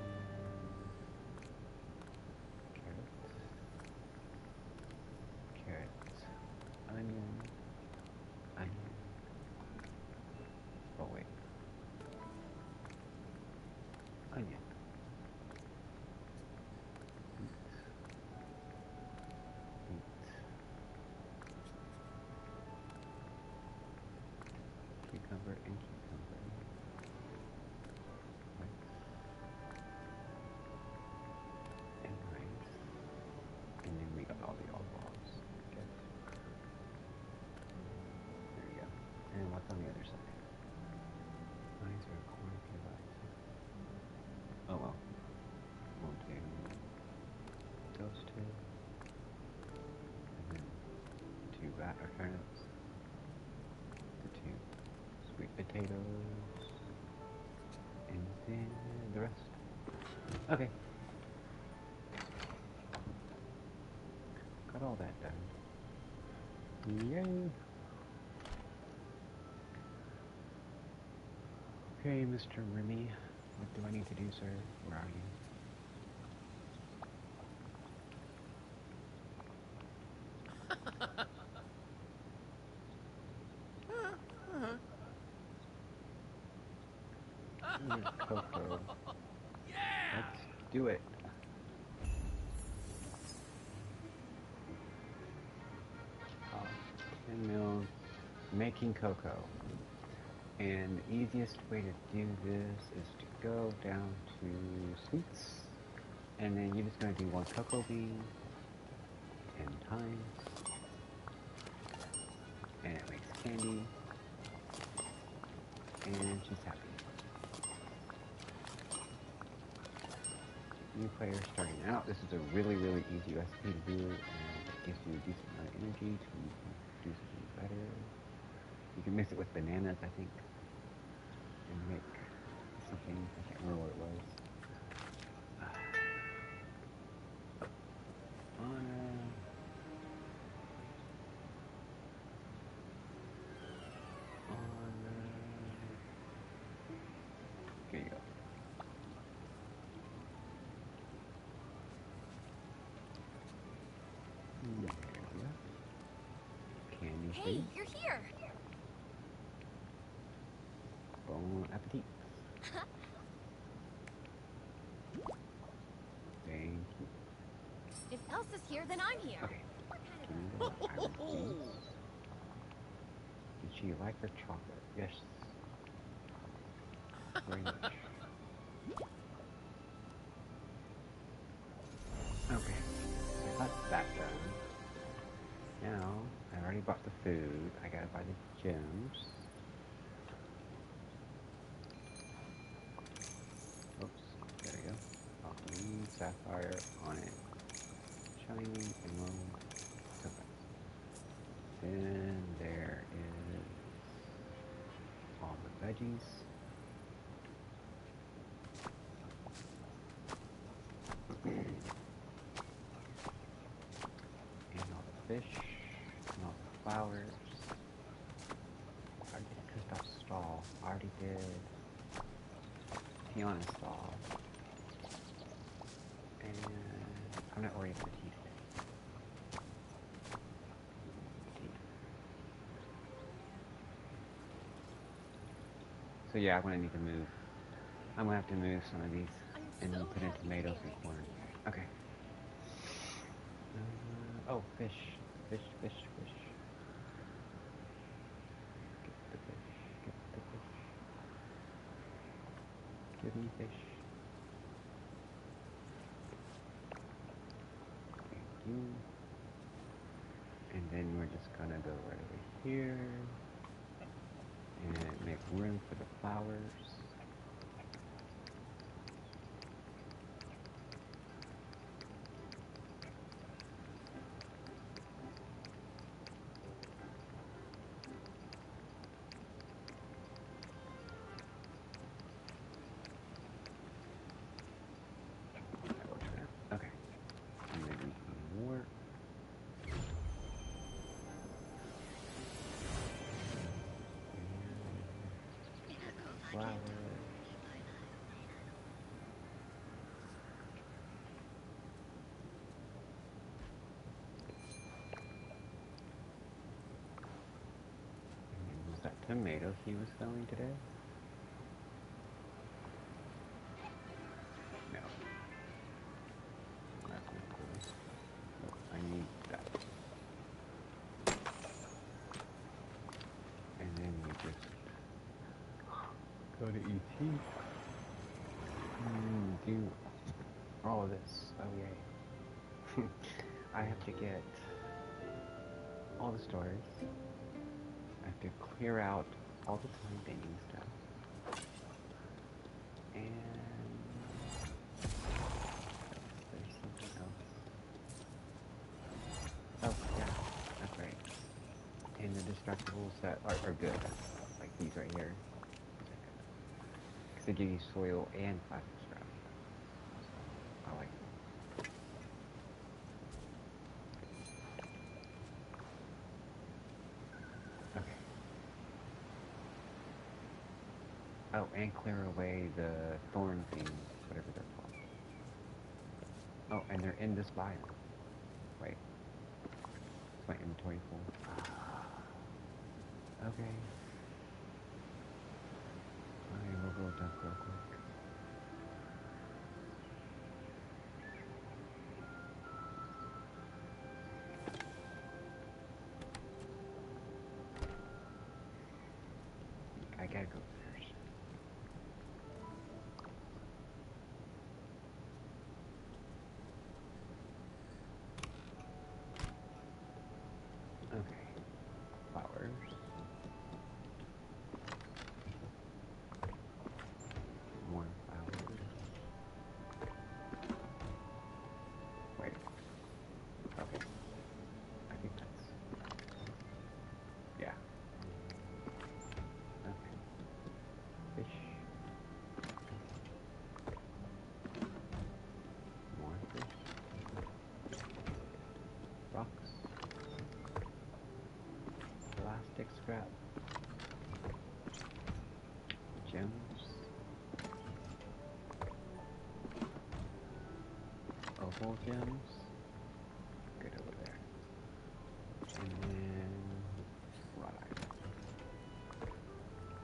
carrots. Carrots. Onion. Onion. Oh wait. Onion. Beet. Beet. Cucumber and cucumber. Rice. And rice. And then we got all the balls. Okay. There we go. And what's on the other side? Mine's are cornfield rice. Oh well. We'll do those two. And then 2 turnips. The 2 sweet potatoes. And then the rest. Okay. Got all that done. Yay! Okay, Mr. Remy, what do I need to do, sir? Where are you? Cocoa. Let's do it. Uh, 10 mil making cocoa. And the easiest way to do this is to go down to sweets. And then you're just going to do 1 cocoa bean 10 times. And it makes candy. And she's happy. New player starting out. This is a really, really easy recipe to do, and it gives you a decent amount of energy to do something better. You can mix it with bananas, I think, and make something. I can't remember what it was. Here you go. There we go. Candy Hey, free. you're here. Bon appetit. Thank you. If Elsa's here, then I'm here. Okay. Give me the iron piece. Did she like her chocolate? Yes. Very much. Okay. I got that done. Now, I already bought the food. I gotta buy the gems. Oops. There we go. Green sapphire on it. Shiny emerald. Okay. Then there is all the veggies. And all the fish. And all the flowers. I already did Kristoff's stall. I already did Tiana's stall. And I'm not worried about the tea today. So yeah, I'm gonna need to move. I'm gonna have to move some of these and then put in tomatoes and corn. Okay. Oh, fish. Fish, fish, fish. Get the fish. Get the fish. Give me fish. Thank you. And then we're just gonna go right over here and make room for the flowers. flowers. And was that tomato he was selling today? No. That's not cool. Nope, I need that. And then we just go to ET. Do all of this. Oh yay. I have to get all the stores. I have to clear out all the time bending stuff. And there's something else. Oh yeah, that's right. And the destructibles that are good. Like these right here. These are good. Because they give you soil and plastic scrap. So I like them. Okay. Oh, and clear away the thorn things, whatever they're called. Oh, and they're in this biome. Wait. Is my inventory full? Okay. I will go dump real quick. I gotta go first. Okay. Flowers. More flowers. Wait. Okay. I think that's... Yeah. Okay. Fish. More fish. Rocks. Plastic scrap. Gems. Opal gems. Good over there. And then wrought iron.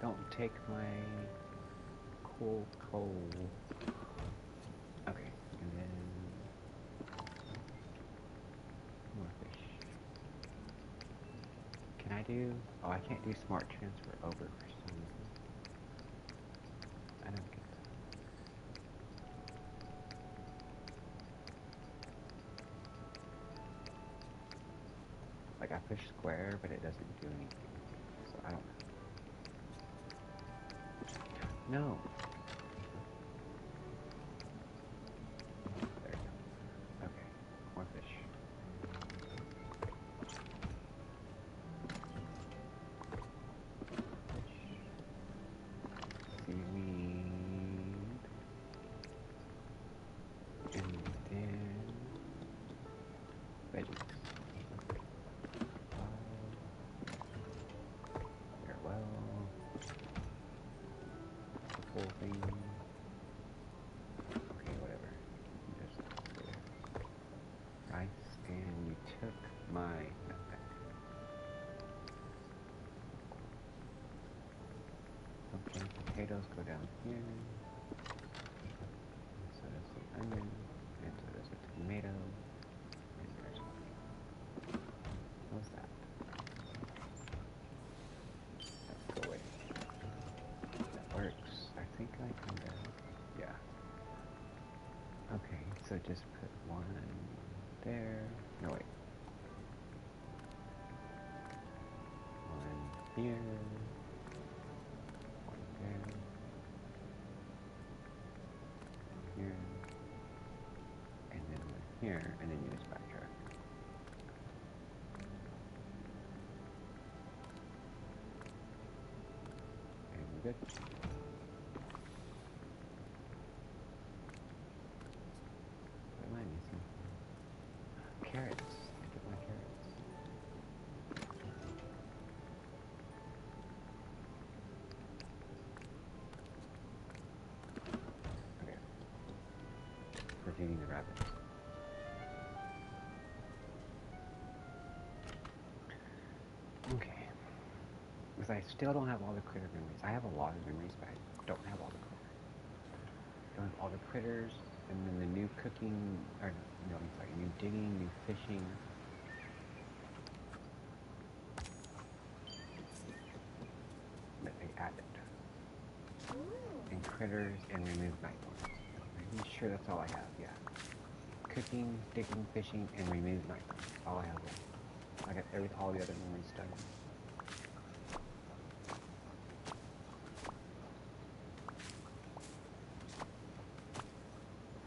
Don't take my coal. Okay, and then more fish. Can I do? Oh, I can't do smart transfer over for some reason. I don't get that. Like I push square, but it doesn't do anything. So I don't know. No. There we go. Okay, more fish. Fish. Seaweed. And then veggies. Farewell. The whole thing. Okay, whatever. Just there. Rice, and you took my backpack. Okay, potatoes go down here. And so does the onion. And so does the tomato. And there's one. What's that? Let's go away. That works. I think I can do. Yeah. Okay, so just put one there. No, wait. One here. One there. Here. And then one here. And then you just backtrack. And we're good. What am I missing? Carrots. I get my carrots. feeding the rabbits. Okay. Because I still don't have all the critter memories. I have a lot of memories, but I don't have all the critters. Don't have all the critters, and then the new cooking, or no, I'm sorry, new digging, new fishing. That they added. And critters and remove night ones. I'm pretty sure that's all I have, yeah. Cooking, digging, fishing, and remove night ones. All I have left. I got all the other memories done.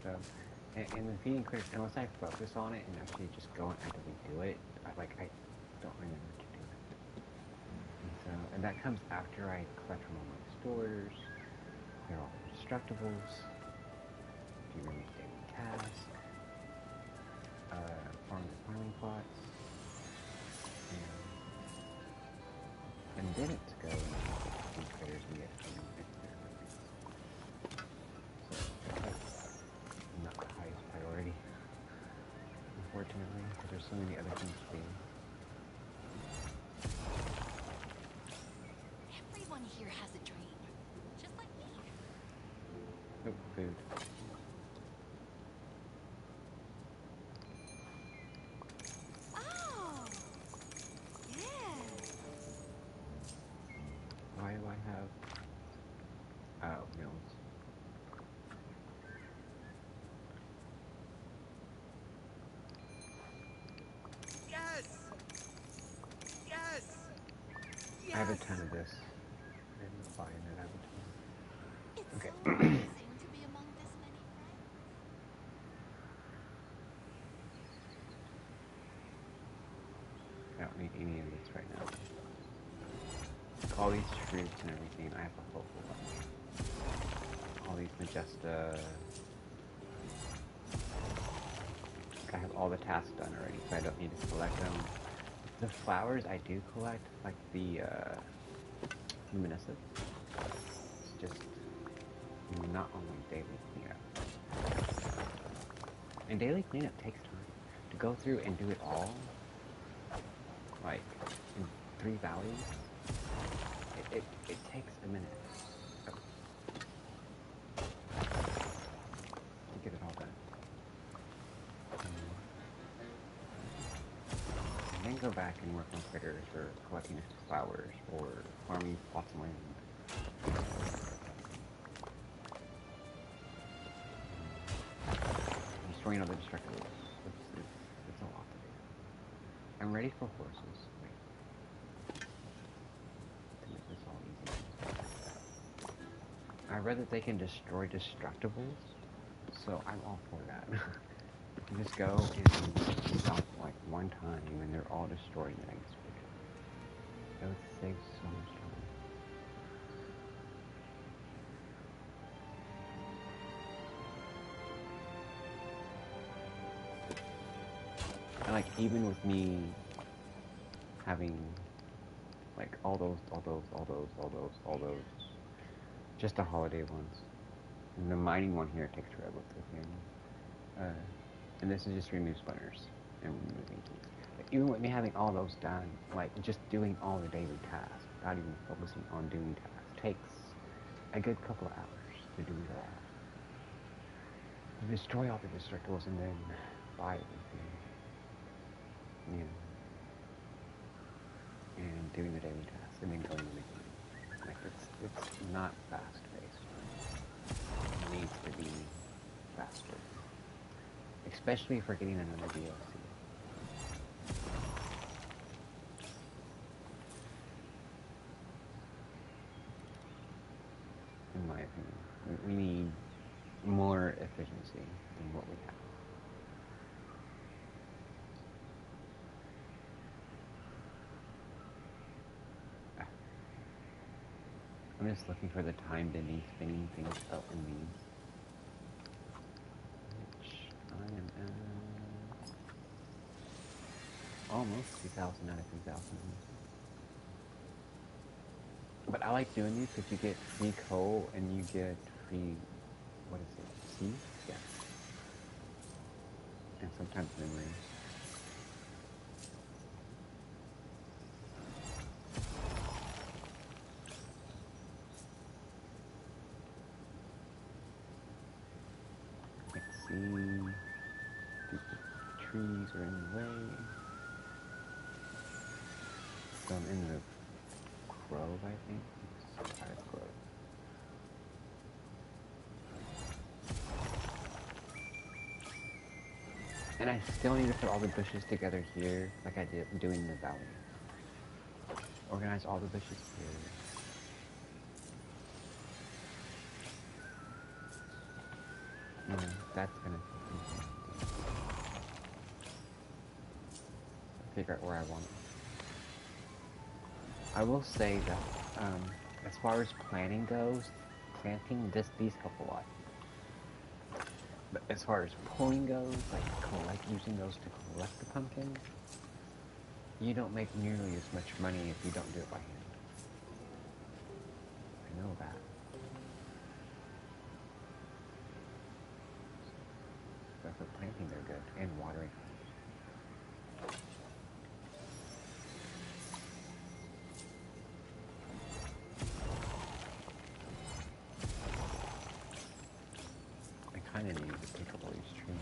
So, and the feeding critters, unless I focus on it and actually just go and actively do it, I don't remember to do it. And that comes after I collect from all my stores, clear all the destructibles, do Remy's daily task, farm the farming plots, and then it's go and feed critters and get some extra memories. So that's not the highest priority, unfortunately, because there's so many other things to do. Everyone here has a dream, just like me. Oh, food. Oh, yeah. Why do I have... Oh, meals. Yes! Yes! I have a Yes! ton of this. I didn't buy it, I have a ton. It's Okay. so amazing to be among this many friends. I don't need any of this right now. All these fruits and everything, I have a whole bunch. All these Majesta. I have all the tasks done already, so I don't need to collect them. The flowers I do collect, like the luminescent. It's just not on my daily cleanup. And daily cleanup takes time. To go through and do it all, like in 3 valleys, it takes a minute. So, to get it all done. And then go back and work on critters or collecting extra flowers or farming plots of land. Destroying other destructibles. It's a lot to do. I'm ready for horses. Wait. To make this all easy. I read that they can destroy destructibles, so I'm all for that. You can just go and stop like one time and they're all destroyed and then I get switch. That would save so much time. And like even with me having like all those, just the holiday ones. And the mining one here takes forever with him. And this is just remove spinners and removing keys. But even with me having all those done, like just doing all the daily tasks, not even focusing on doing tasks, takes a good couple of hours to do it all. To destroy all the destructibles and then buy everything. Yeah. And doing the daily tasks and then going and making it. Like it's not fast paced. It needs to be faster. Especially for getting another DLC. In my opinion. We need more efficiency than what we have. I'm just looking for the time to need spinning things out in these. Which I am at almost 2,000 out of 3,000. But I like doing these because you get free coal and you get free, what is it, seeds? Yeah. and sometimes memories. Let's see. The trees are in the way. So I'm in the grove, I think. Grove. And I still need to put all the bushes together here, like I did doing the valley. Organize all the bushes here. That's gonna figure out where I want it. I will say that, as far as planting goes, these help a lot. But as far as pulling goes, like using those to collect the pumpkins, you don't make nearly as much money if you don't do it by hand. I know that. But for planting, they're good, and watering. I kind of need to pick up all these trees,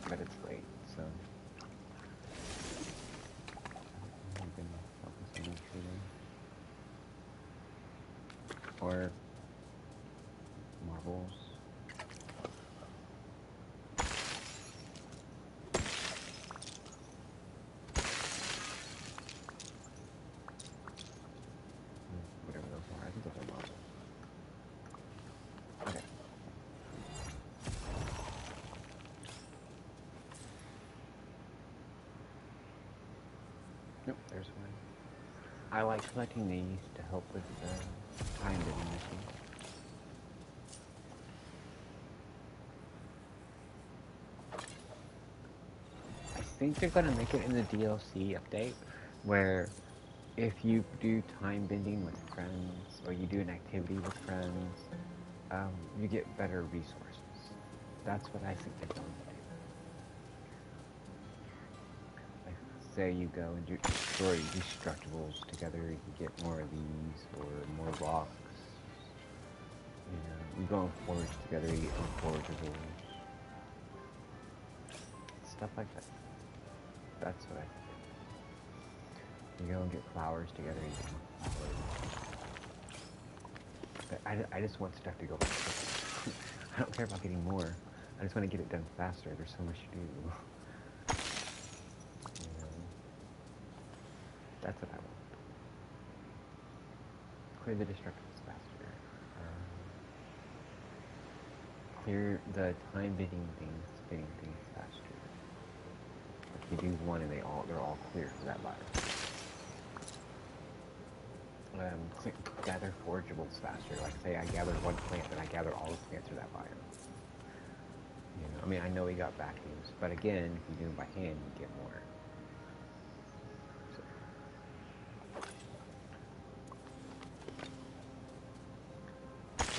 but it's late, so I'm gonna focus on these trees. Or marbles. Whatever those are, I think those are marbles. Okay. Nope, there's one. I like collecting these to help with the time bidding mission. I think they're gonna make it in the DLC update, where if you do time bending with friends, or you do an activity with friends, you get better resources. That's what I think they're going to do. Like, say you go and you destroy destructibles together, you get more of these, or more rocks. You know, you go and forge together, you get more forageables. Stuff like that. That's what I think. You go and get flowers together, you get more flowers. But I just want stuff to go faster. I don't care about getting more. I just want to get it done faster. There's so much to do. You know? That's what I want. Clear the destructibles faster. Clear the time bidding things faster. Like you do one and they're all clear for that virus. Gather forageables faster. Like say I gathered one plant and I gather all the plants for that biome. You know, I mean I know we got vacuums, but again, if you do them by hand, you get more. So.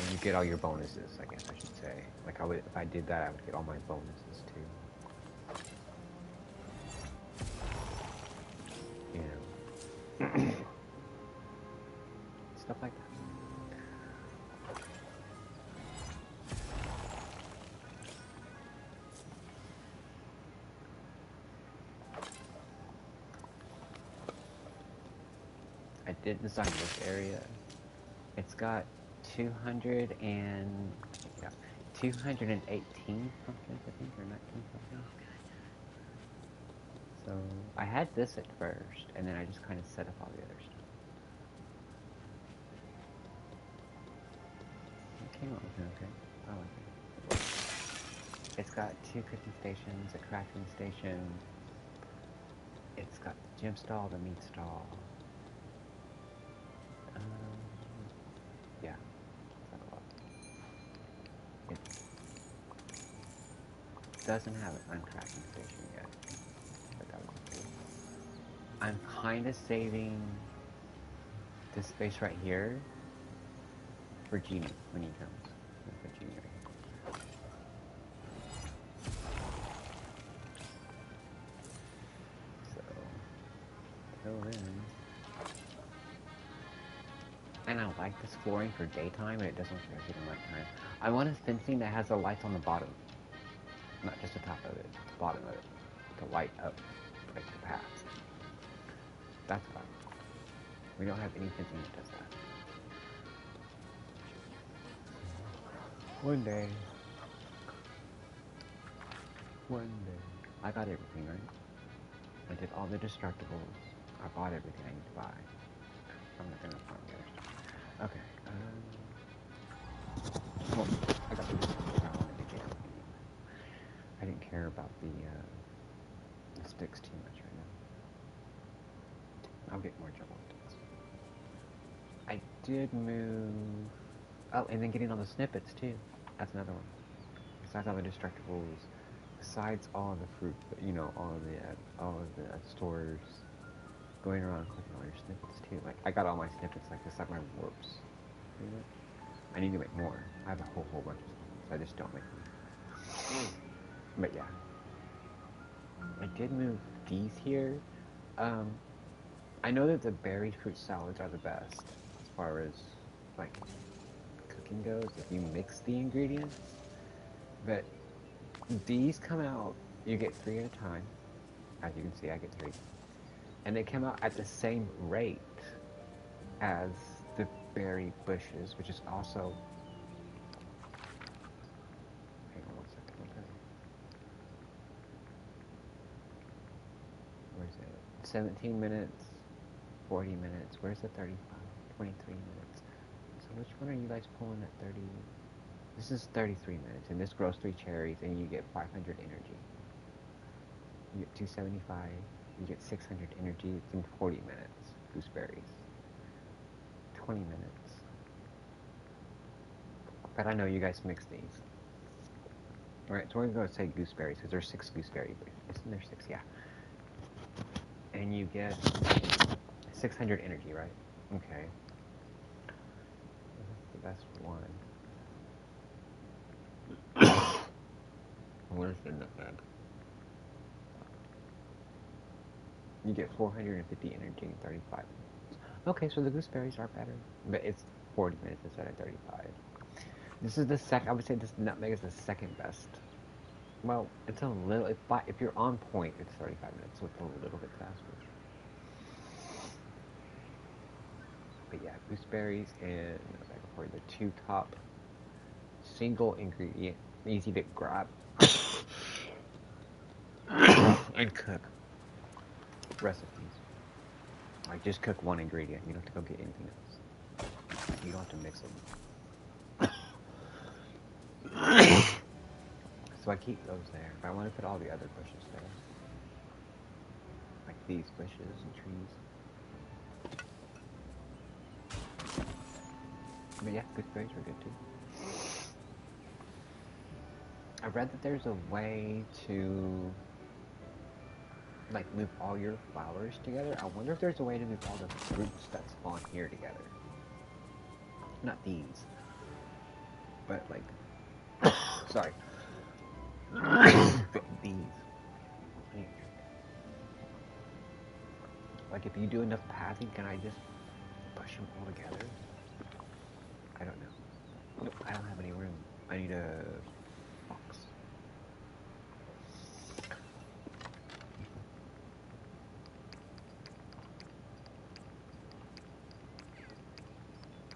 And you get all your bonuses, I guess I should say. Like if I did that, I would get all my bonuses too. You know. Stuff like that. I did design this area. It's got 218 pumpkins, I think, or 19 pumpkins. So I had this at first, and then I just kind of set up all the other stuff. It came out looking okay. I like it. It's got 2 cooking stations, a crafting station. It's got the gym stall, the meat stall. Yeah, it's not a lot. It doesn't have an uncrafting station yet, but that would be cool. I'm kind of saving this space right here for Genie when he comes. For Genie right here. in. And I like this flooring for daytime, and it doesn't feel good in nighttime. I want a fencing that has the lights on the bottom. Not just the top of it, the bottom of it. To light up, like the paths. That's what I want. We don't have any fencing that does that. One day. I got everything, right? I did all the destructibles. I bought everything I need to buy. I'm not gonna find the other stuff. Okay, well, I got the destructibles I wanted to get. I didn't care about the sticks too much right now. I'll get more trouble with this. I did move... Oh, and then getting all the snippets too. That's another one. Besides all the destructibles, besides all of the fruit, you know, all of the stores, going around clicking all your snippets too. Like, I got all my snippets, like, it's like my warps, pretty much. I need to make more. I have a whole bunch of snippets. I just don't make them. But yeah. I did move these here. I know that the berry fruit salads are the best as far as, like, cooking goes, if you mix the ingredients. But these come out, you get 3 at a time. As you can see, I get 3. And they come out at the same rate as the berry bushes, which is also... Hang on one second, I'll tell you. Where's it? 17 minutes, 40 minutes. Where's the 35? 23 minutes. So which one are you guys pulling at 30? This is 33 minutes, and this grows 3 cherries, and you get 500 energy. You get 275, you get 600 energy. It's in 40 minutes. Gooseberries. 20 minutes. But I know you guys mix these. Alright, so we're going to say gooseberries, because there's 6 gooseberries. Isn't there 6? Yeah. And you get 600 energy, right? Okay. That's the best one. Where's the nutmeg? You get 450 energy in 35 minutes. Okay, so the gooseberries are better. But it's 40 minutes instead of 35. This is the second, I would say this nutmeg is the second best. Well, it's a little, if you're on point, it's 35 minutes, so it's a little bit faster. But yeah, gooseberries and nutmeg are the 2 top single ingredient, easy to grab and cook recipes. Like, just cook one ingredient, you don't have to go get anything else. You don't have to mix them. So I keep those there, but I want to put all the other bushes there. Like these bushes and trees. But yeah, gooseberries are good too. I read that there's a way to, like, move all your flowers together. I wonder if there's a way to move all the fruits that spawn here together. Not these. But, like, sorry. These. Like, if you do enough pathing, can I just push them all together? I don't know. Nope, I don't have any room. I need a box.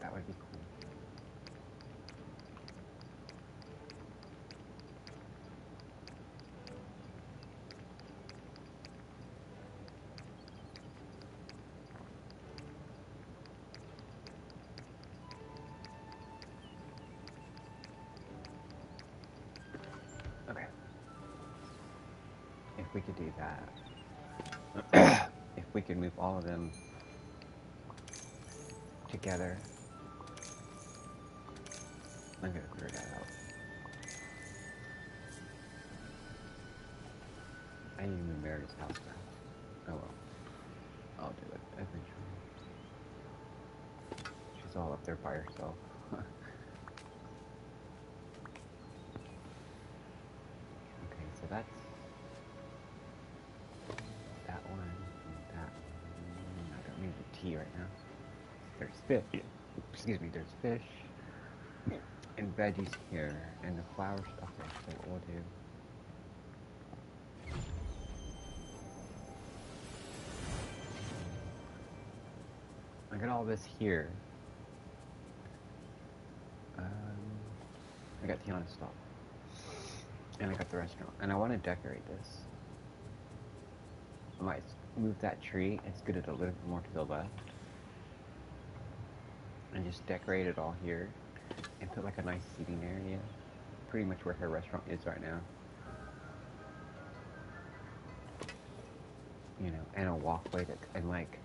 That would be cool. Okay. If we could do that. If we could move all of them together. I'm gonna clear that out. I need to move Meredith's house now. Oh well. I'll do it eventually. She's all up there by herself. Okay, so that's that one, and that one. fish. Excuse me, there's fish and veggies here, and the flowers. Okay, so what we'll do. I got all this here. I got Tiana's stall. And I got the restaurant. And I want to decorate this. I might move that tree and scoot it a little bit more to the left. And just decorate it all here. And put like a nice seating area. Pretty much where her restaurant is right now. You know, and a walkway that, and like,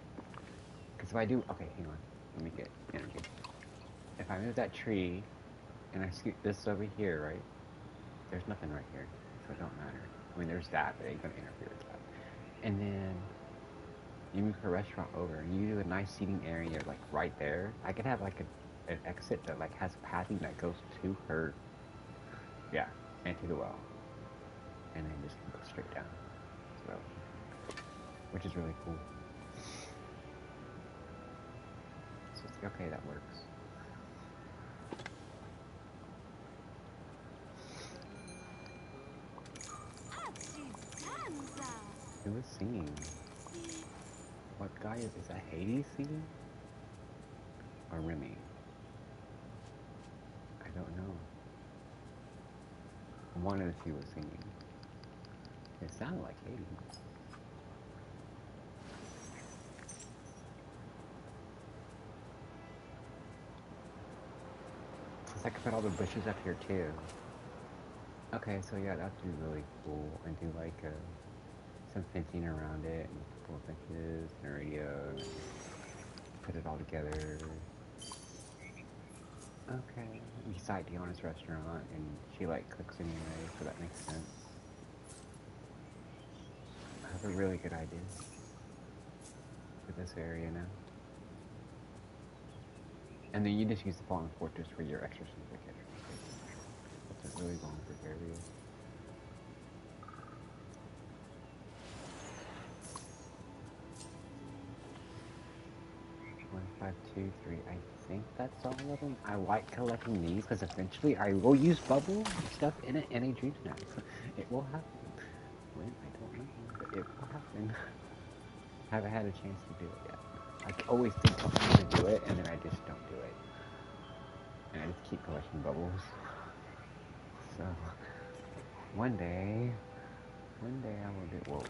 because if I do, okay, hang on. Let me get energy. If I move that tree, and I scoot this over here, right? There's nothing right here, so it don't matter. I mean, there's that, but it ain't gonna interfere with that. And then you move her restaurant over, and you do a nice seating area, like right there. I could have like an exit that like has pathing that goes to her, yeah, and to the well, and then just go straight down. So, which is really cool. So it's like, okay, that works. Who is singing? What guy is that Hades singing? Or Remy? I don't know. One of the two was singing. It sounded like Hades. Since I could put all the bushes up here too. Okay, so yeah, that'd be really cool. And do like some fencing around it, and a couple of benches, and a radio, and put it all together. Okay. Beside Deanna's restaurant, and she like cooks anyway, so that makes sense. I have a really good idea for this area now. And then you just use the Fallen Fortress for your extra simplification. That's a really long area. 1, 5, 2, 3. I think that's all of them. I like collecting these because eventually I will use bubble and stuff in it and a dream snack. It will happen. When? I don't know, but it will happen. Haven't had a chance to do it yet. I always think I'm going to do it, and then I just don't do it. And I just keep collecting bubbles. So, one day I will do, whoa.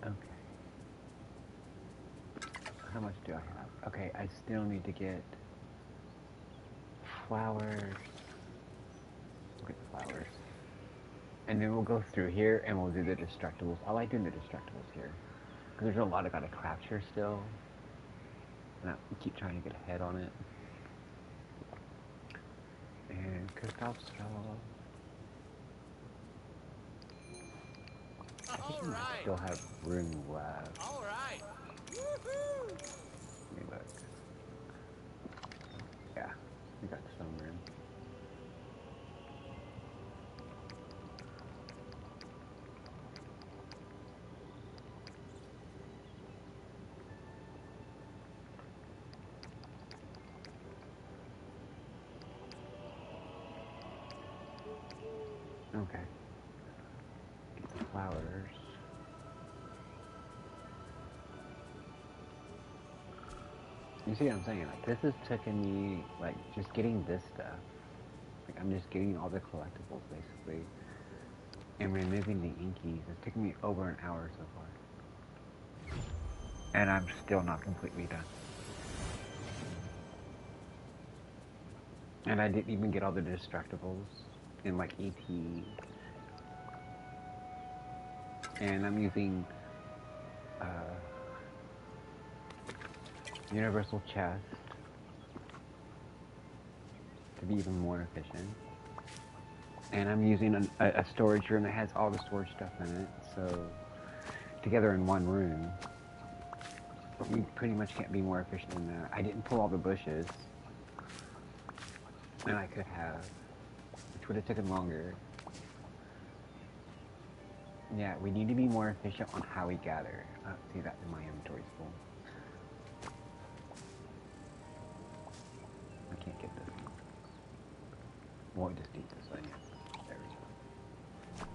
Okay. How much do I have? Okay, I still need to get flowers. We'll get flowers. And then we'll go through here and we'll do the destructibles. I like doing the destructibles here. Because there's a lot I gotta craft here still. And I keep trying to get ahead on it. And cookout straw. I think we might still have room left. Alright. Woohoo! Let me look. Yeah, we got some room. Okay. Get the flowers. You see what I'm saying? Like, this is taking me, like, just getting this stuff. Like, I'm just getting all the collectibles, basically. And removing the inkies. It's taken me over an hour so far. And I'm still not completely done. And I didn't even get all the destructibles in, like, ET. And I'm using, universal chest to be even more efficient. And I'm using a storage room that has all the storage stuff in it, so together in one room. You pretty much can't be more efficient than that. I didn't pull all the bushes, and I could have, which would have taken longer. Yeah, we need to be more efficient on how we gather. See that in my inventory's full. I can't get this one. We'll just eat this onion. There we go.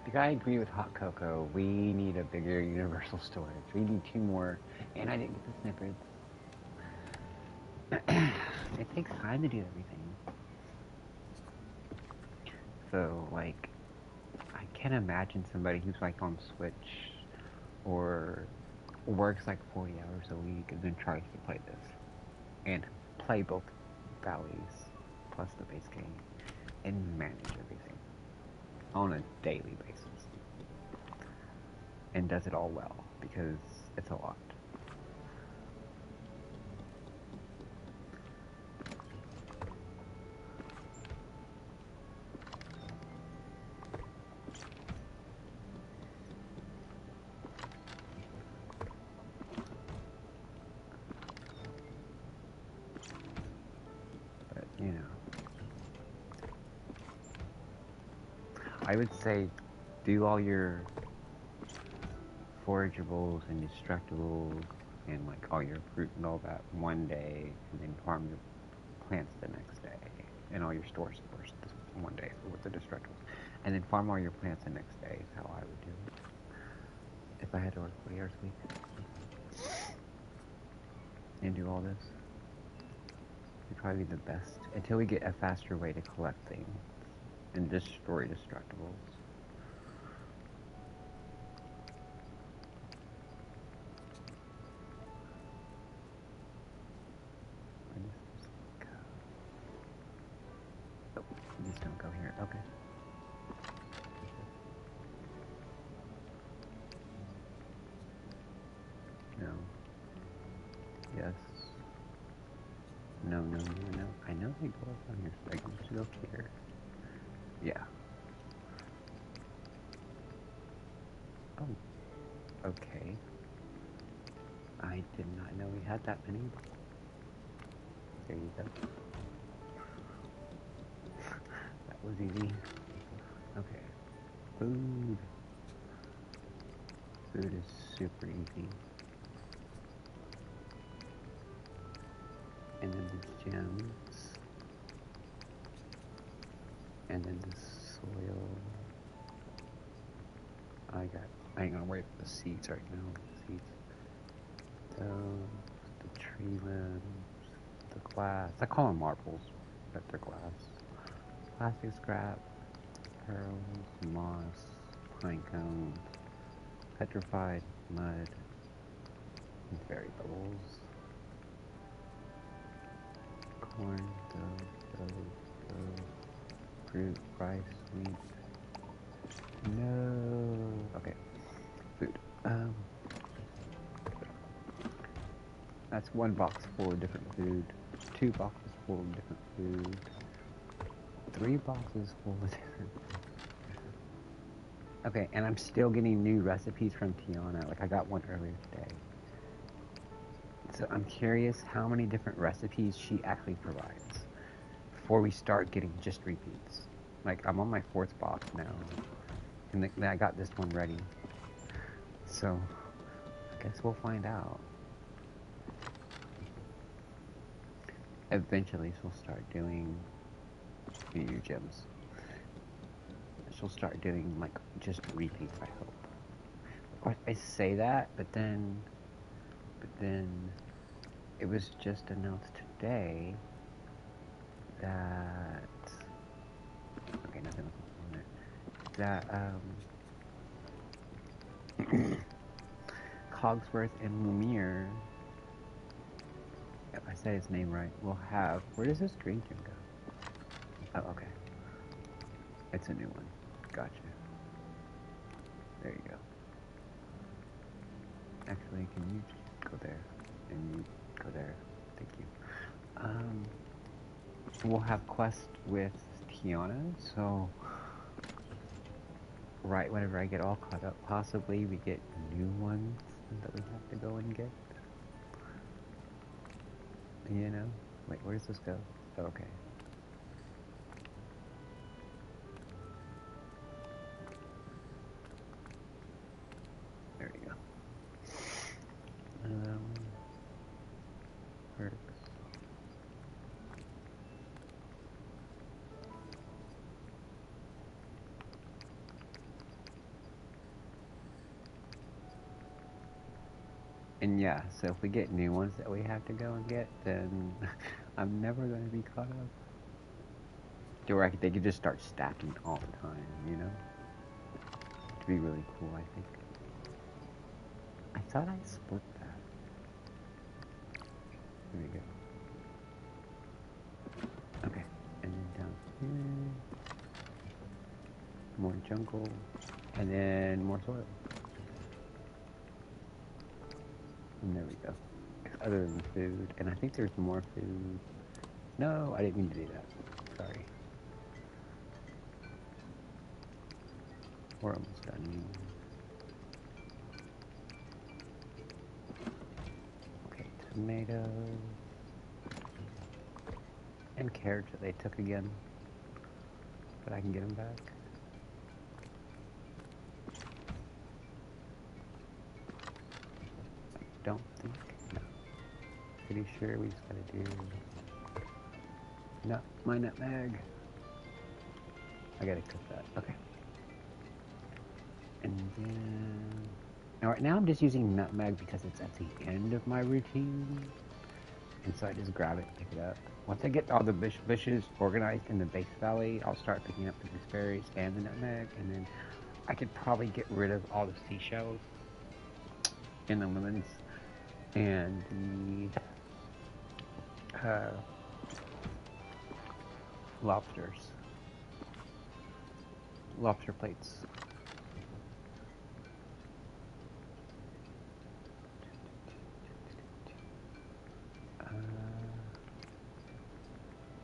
Because I agree with hot cocoa. We need a bigger universal storage. We need 2 more. And I didn't get the snippets. It takes time to do everything. So, like, I can't imagine somebody who's like on Switch or works like 40 hours a week and then tries to play this and play both valleys plus the base game and manage everything on a daily basis and does it all well because it's a lot. But, you know, I would say do all your forageables and destructibles and like all your fruit and all that one day and then farm your plants the next day and all your stores first one day with the destructibles and then farm all your plants the next day is how I would do it if I had to work 40 hours a week and do all this. It'd probably be the best until we get a faster way to collect things and destroy destructibles. Oh, these don't go here. Okay. No. Yes. No, no, no, no. I know they go up on here, so I can just go here. Yeah. Oh. Okay. I did not know we had that many. There you go. That was easy. Okay. Food. Food is super easy. And then these gems. And then the soil. I ain't gonna worry about the seeds right now. Seeds. The tree limbs. The glass. I call them marbles, but they're glass. Plastic scrap. Pearls. Moss. Pine cones. Petrified mud. And fairy bubbles. Corn. Those. Fruit. Rice. Wheat. No. Okay. Food. That's 1 box full of different food. 2 boxes full of different food. 3 boxes full of different food. Okay, and I'm still getting new recipes from Tiana. Like, I got one earlier today. So I'm curious how many different recipes she actually provides before we start getting just repeats. Like, I'm on my 4th box now. And I got this one ready. So, I guess we'll find out. Eventually, she'll start doing new gems. She'll start doing, like, just repeats, I hope. Of course, I say that, but then it was just announced today that, okay, nothing on there, that, Cogsworth and Lumiere, if I say his name right, will have, where does this green gem go? Oh, okay. It's a new one. Gotcha. There you go. Actually, can you just go there? And you go there. Thank you. We'll have quest with Tiana, so right whenever I get all caught up, possibly we get new ones that we have to go and get. You know? Wait, where does this go? Oh, okay. There we go. Perks. And yeah, so if we get new ones that we have to go and get, then I'm never going to be caught up. Or they could just start stacking all the time, you know? It'd be really cool, I think. I thought I split that. There we go. Okay, and then down here, more jungle, and then more soil. And there we go. Other than food, and I think there's more food. No, I didn't mean to do that. Sorry. We're almost done. Okay, tomatoes. And carrots that they took again. But I can get them back. I don't think. No. Pretty sure we just gotta do. No, my nutmeg. I gotta cook that. Okay. And then. Alright, now I'm just using nutmeg because it's at the end of my routine. And so I just grab it, pick it up. Once I get all the bushes organized in the base valley, I'll start picking up the gooseberries and the nutmeg, and then I could probably get rid of all the seashells and the lemons and the lobster plates.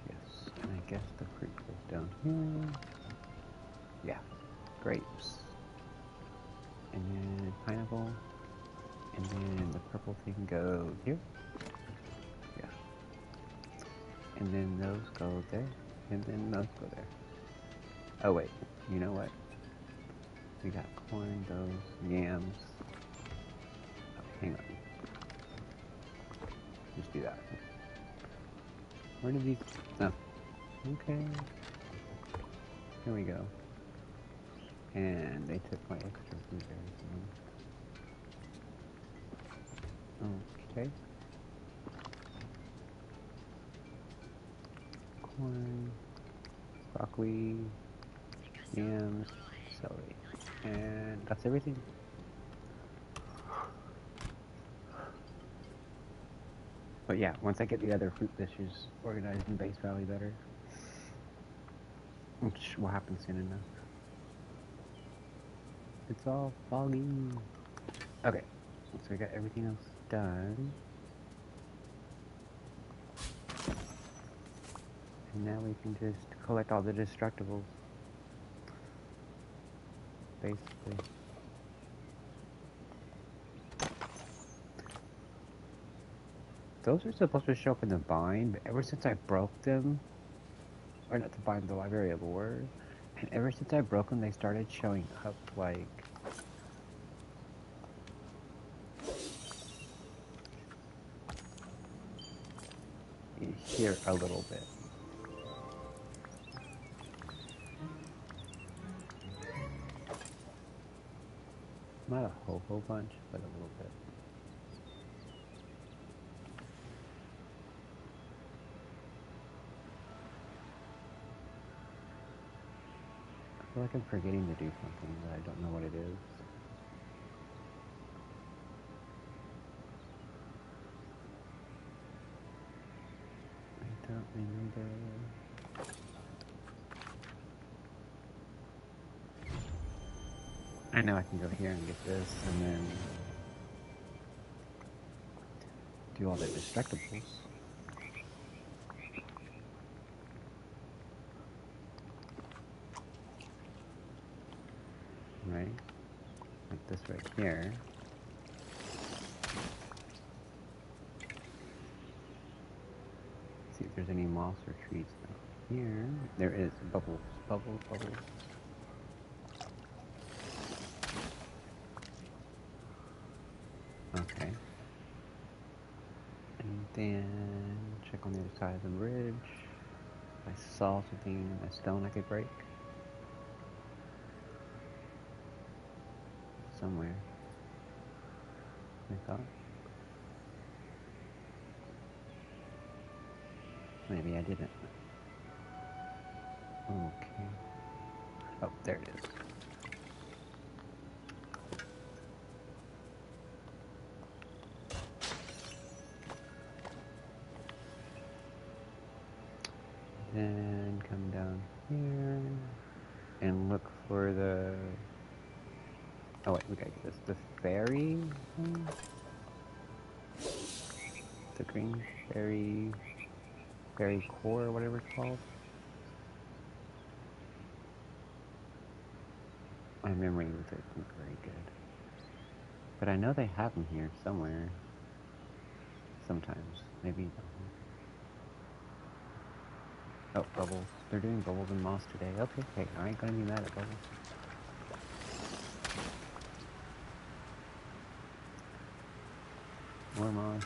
Yes, and I guess the fruit goes down here. Yeah, grapes. And then pineapple. And then the purple thing goes here. Yeah. And then those go there. And then those go there. Oh wait, you know what? We got corn, those, yams. Oh, hang on. Just do that. Where did these... Oh. Okay. Here we go. And they took my extra blueberries again. Okay. Corn, broccoli, yams, celery. And that's everything. But yeah, once I get the other fruit dishes organized in Base Valley better, which will happen soon enough. It's all foggy. Okay, so we got everything else done. And now we can just collect all the destructibles. Basically. Those are supposed to show up in the bind, but ever since I broke them, or not the bind, the library of lore, and ever since I broke them, they started showing up like here a little bit. Not a whole bunch, but a little bit. I feel like I'm forgetting to do something, but I don't know what it is. I don't remember. I know I can go here and get this, and then do all the destructibles. Right? Like this right here. if there's any moss or trees down here. There is bubbles, bubbles, bubbles. Okay. And then check on the other side of the bridge. I saw something, a stone I could break. Somewhere. I thought. Maybe I didn't. Okay. Oh, there it is. Then come down here and look for the. Oh wait, we gotta get this. The fairy. The green fairy core, or whatever it's called. My memory isn't very good, but I know they have them here somewhere. Sometimes, maybe. Oh, bubbles. They're doing bubbles and moss today. Okay, hey, I ain't gonna be mad at bubbles. More moss.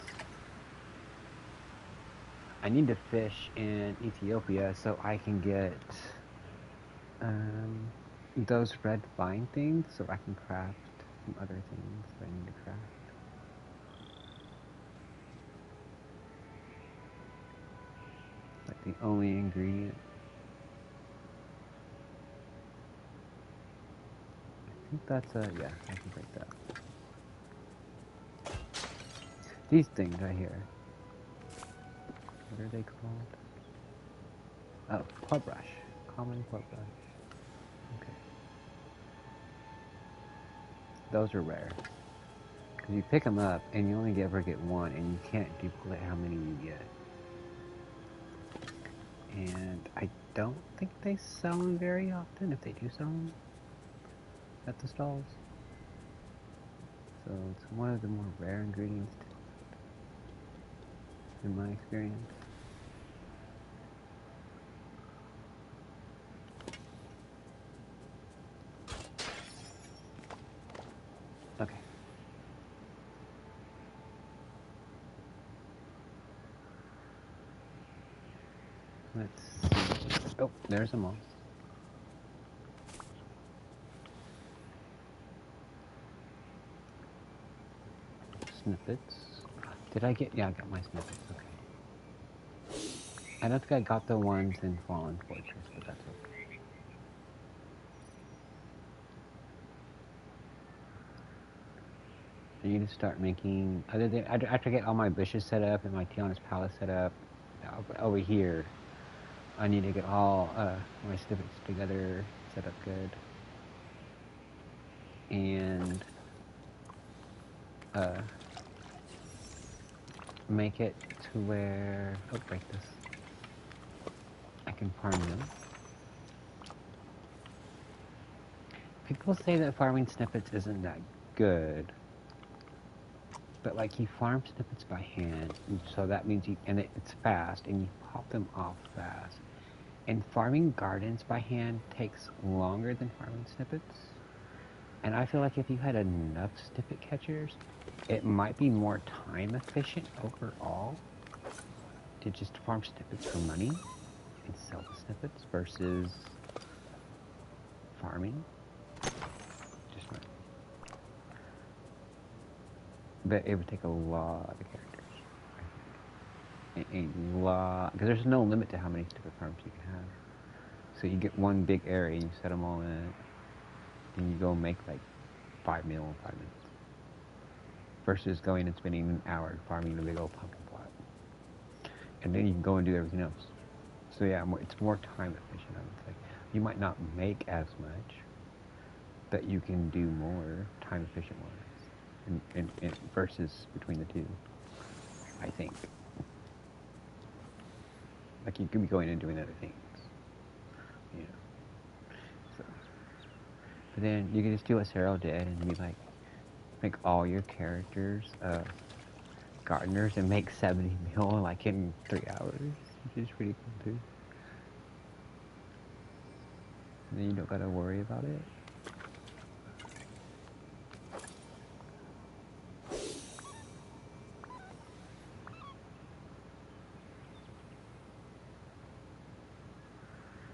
I need to fish in Ethiopia so I can get those red vine things so I can craft some other things that I need to craft. Like the only ingredient. I think that's yeah, I can break that. These things right here. What are they called? Oh, club brush. Common club brush. Okay. Those are rare. Because you pick them up and you only ever get one and you can't duplicate how many you get. And I don't think they sell them very often, if they do sell them at the stalls. So it's one of the more rare ingredients in my experience. Okay. Let's see. Oh, there's a moss. Snippets. Did I get? Yeah, I got my snippets. Okay. I don't think I got the ones in Fallen Fortress, but that's okay. I need to start making. Other than after I get all my bushes set up and my Tiana's palace set up, over here, I need to get all my snippets together, set up good, and make it to where. Oh, break this. I can farm them. People say that farming snippets isn't that good, but like you farm snippets by hand, and so that means it's fast, and you pop them off fast. And farming gardens by hand takes longer than farming snippets. And I feel like if you had enough snippet catchers, it might be more time efficient overall to just farm snippets for money and sell the snippets versus farming. Just right. But it would take a lot of characters. A lot, because there's no limit to how many snippet farms you can have. So you get one big area and you set them all in it, and you go make like 5 mil in 5 minutes. Versus going and spending an hour farming a big old pumpkin plot. And then you can go and do everything else. So yeah, it's more time efficient, I would say. You might not make as much, but you can do more time efficient wise. And versus between the two, I think. Like you could be going and doing other things. You know. So. But then you can just do what Sarah did and be like, make all your characters gardeners and make 70 mil like in 3 hours. which is pretty cool too. And then you don't gotta worry about it.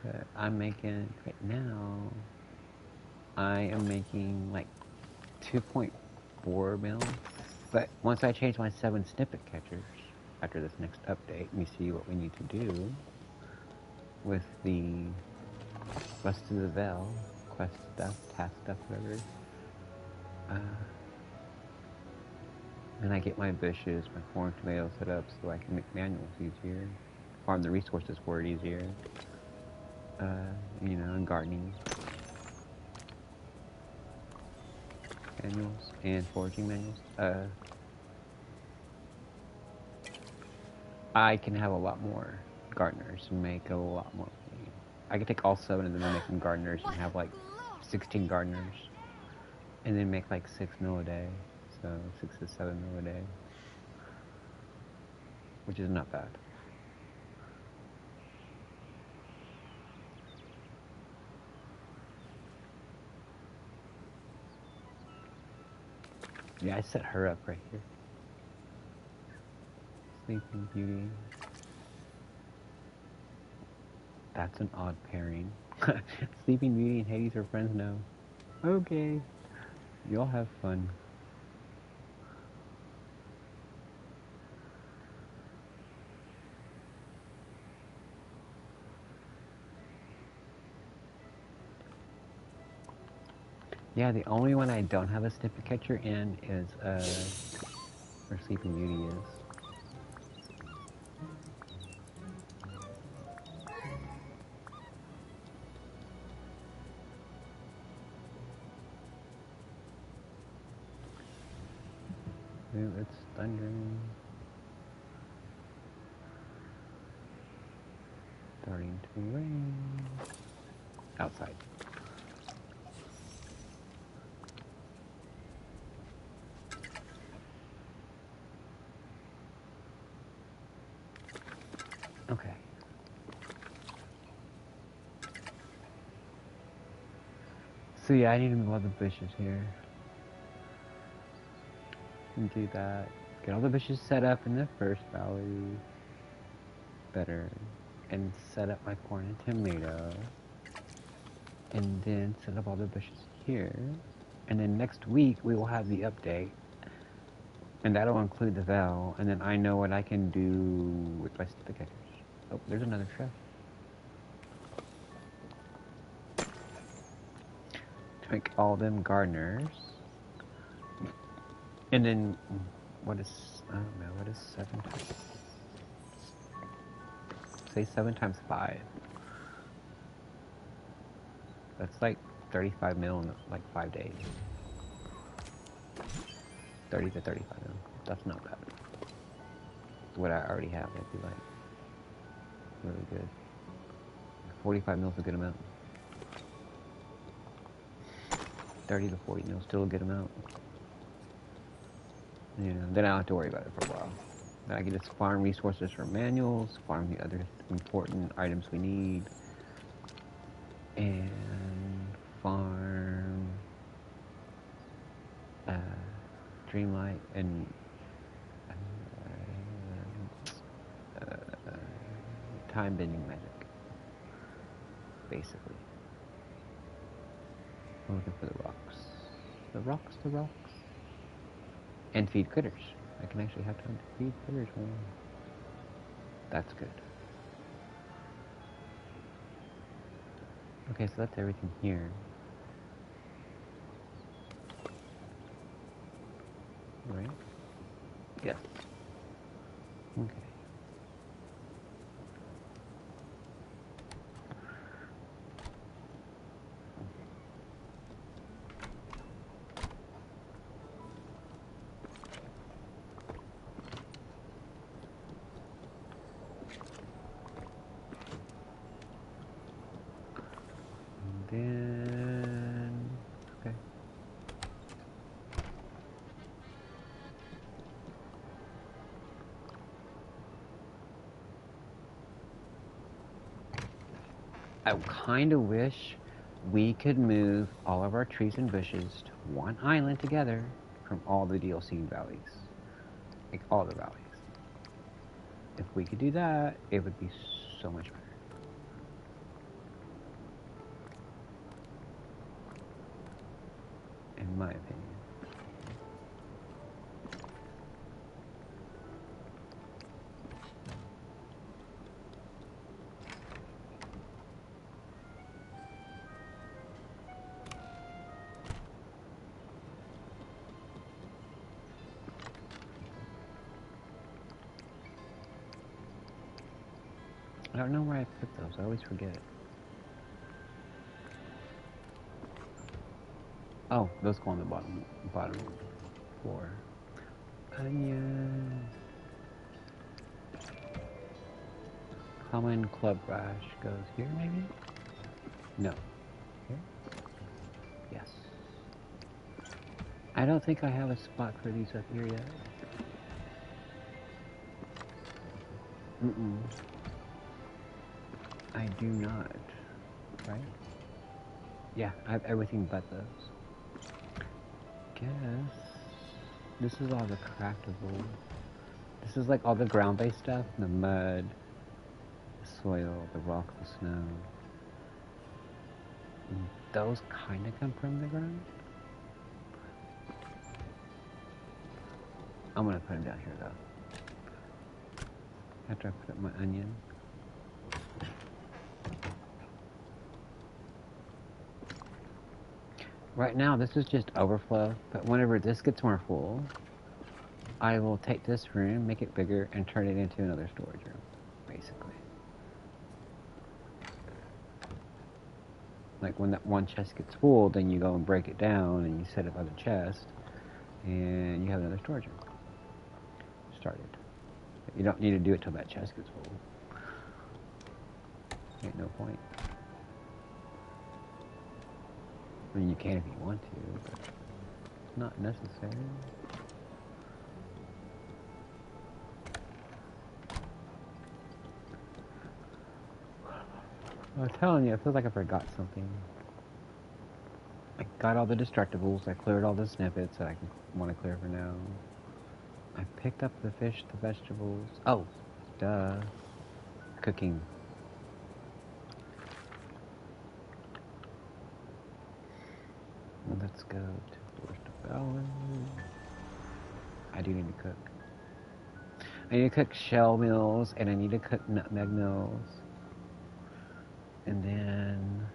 But I'm making, right now, I am making like 2.4 mil. But once I change my 7 snippet catchers, after this next update, we see what we need to do with the rest of the Veil, quest stuff, task stuff, whatever. And I get my bushes, my corn tomatoes set up so I can make manuals easier, farm the resources for it easier, you know, and gardening manuals and foraging manuals. I can have a lot more gardeners and make a lot more money. I could take all 7 of them and make them gardeners and have like 16 gardeners, and then make like 6 mil a day, so 6 to 7 mil a day, which is not bad. Yeah, I set her up right here. Sleeping Beauty. That's an odd pairing. Sleeping Beauty and Hades are friends now. Okay. Y'all have fun. Yeah, the only one I don't have a snippet catcher in is, where Sleeping Beauty is. Ooh, it's thundering. Starting to rain. Outside. Okay. So yeah, I need to move all the bushes here. And do that. Get all the bushes set up in the first valley. Better. And set up my corn and tomato. And then set up all the bushes here. And then next week we will have the update. And that'll include the Vel. And then I know what I can do with my snippet catchers. Oh, there's another chef. To make all them gardeners. And then, what is, I don't know, what is 7 times? Say 7 times 5. That's like 35 mil in like 5 days. 30 to 35 mil. That's not bad. What I already have, it'd be like really good. 45 mil is a good amount. 30 to 40 mil, still a good amount. You know, then I don't have to worry about it for a while. Then I can just farm resources for manuals, farm the other important items we need, and farm Dreamlight and time bending magic, basically. I'm looking for the rocks. The rocks, the rocks. And feed critters. I can actually have time to feed critters more. That's good. Okay, so that's everything here. Right? Yes. Okay. Then, okay. I kind of wish we could move all of our trees and bushes to one island together from all the DLC valleys. Like all the valleys. If we could do that, it would be so much better. In my opinion. I don't know where I put those. I always forget. Oh, those go on the bottom floor. Onion. Common club brush goes here, maybe? No. Here? Yes. I don't think I have a spot for these up here yet. Mm-mm. I do not. Right? Yeah, I have everything but those. Guess this is all the craftable. This is like all the ground-based stuff. The mud, the soil, the rock, the snow. Those kind of come from the ground. I'm gonna put them down here though. After I put up my onion. Right now this is just overflow, but whenever this gets more full, I will take this room, make it bigger, and turn it into another storage room, basically. Like when that one chest gets full, then you go and break it down and you set up other chests, and you have another storage room started. You don't need to do it till that chest gets full. Ain't no point. I mean, you can if you want to, but it's not necessary. I was telling you, I feel like I forgot something. I got all the destructibles, I cleared all the snippets that I want to clear for now. I picked up the fish, the vegetables. Oh, duh. Cooking. Let's go to Forest Valley. I do need to cook. I need to cook shell meals, and I need to cook nutmeg meals. And then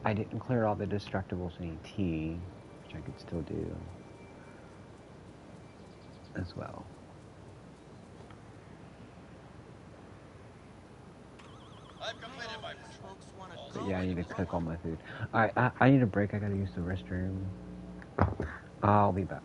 I didn't clear all the destructibles and eat tea, which I could still do as well. I've completed my But yeah, I need to cook all my food. Alright, I need a break. I gotta use the restroom. I'll be back.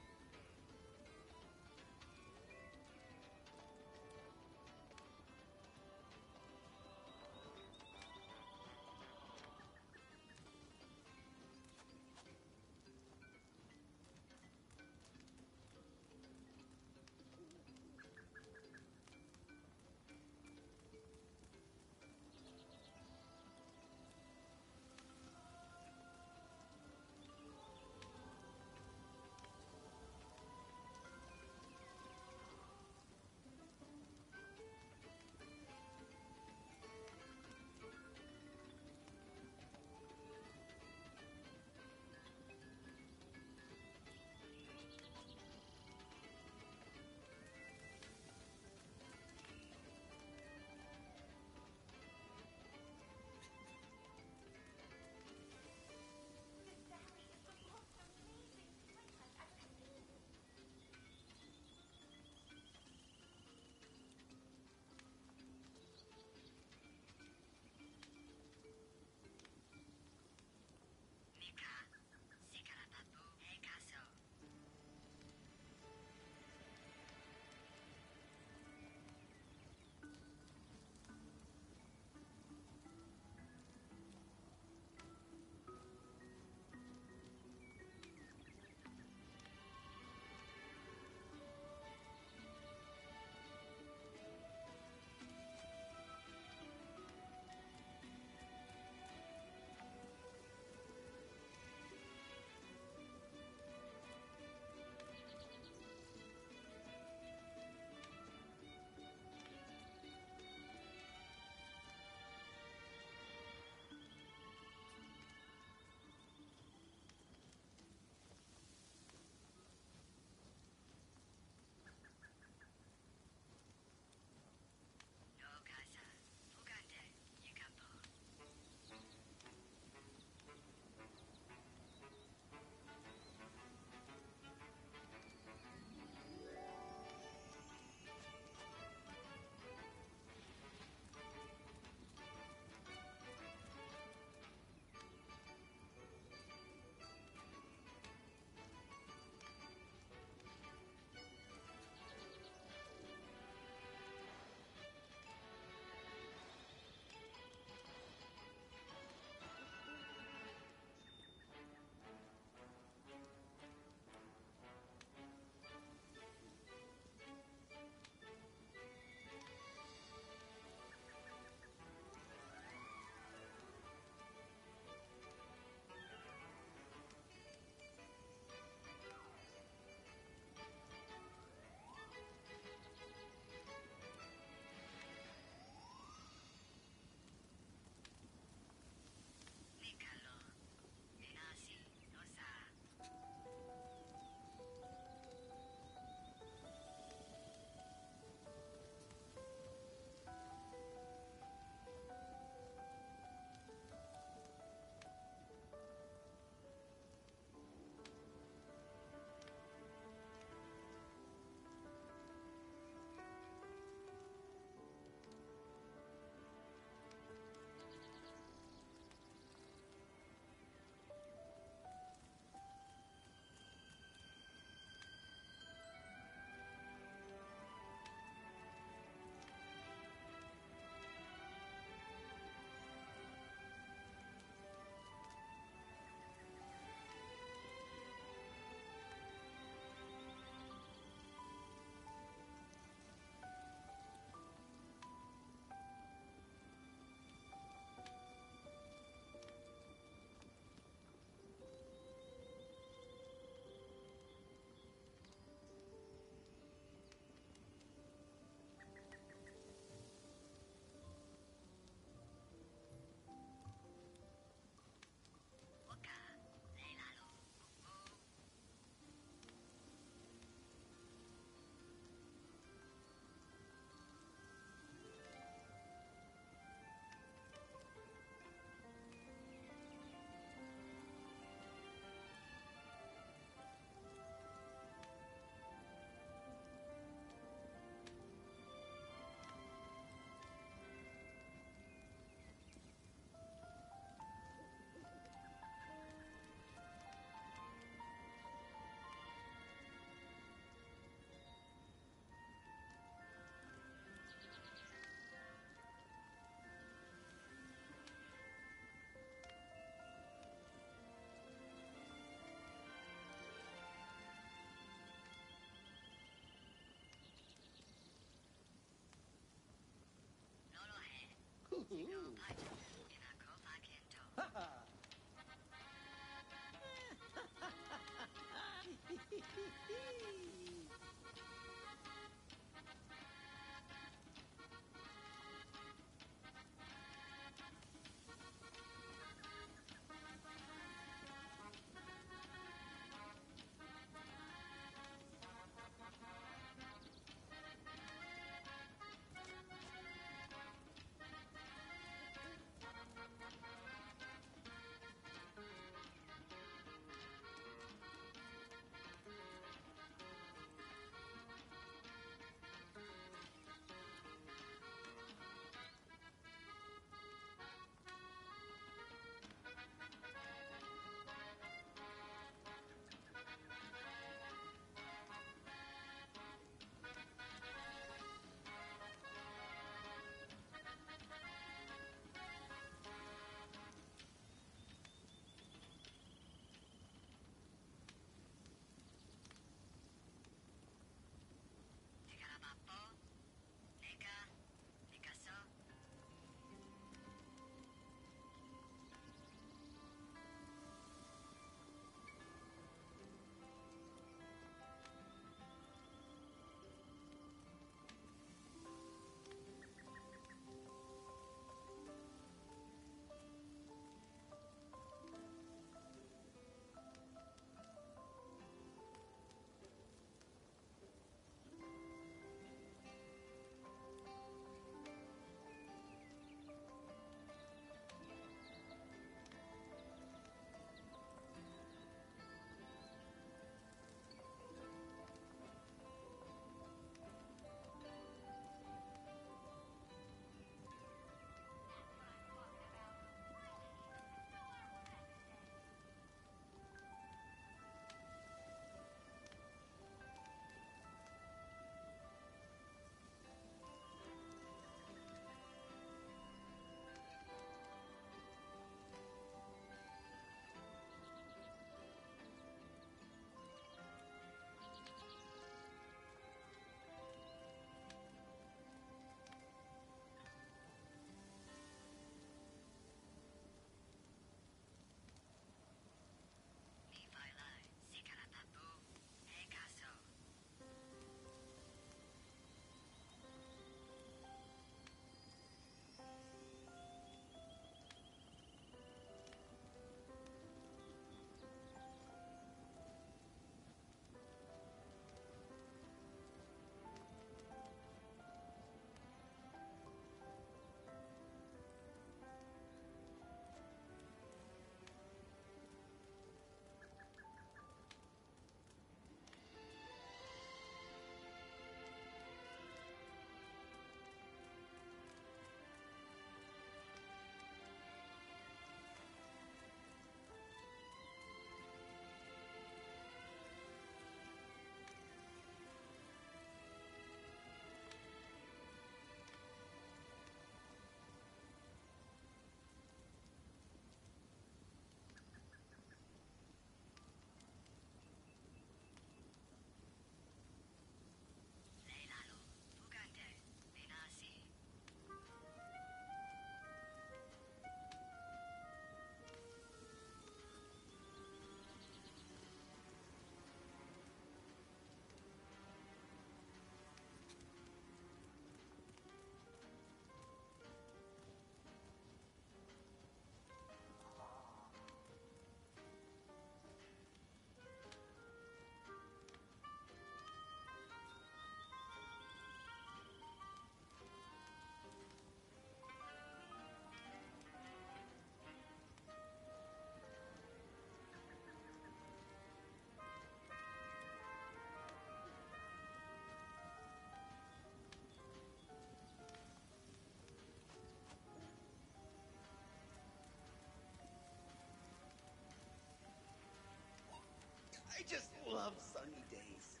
I just love sunny days.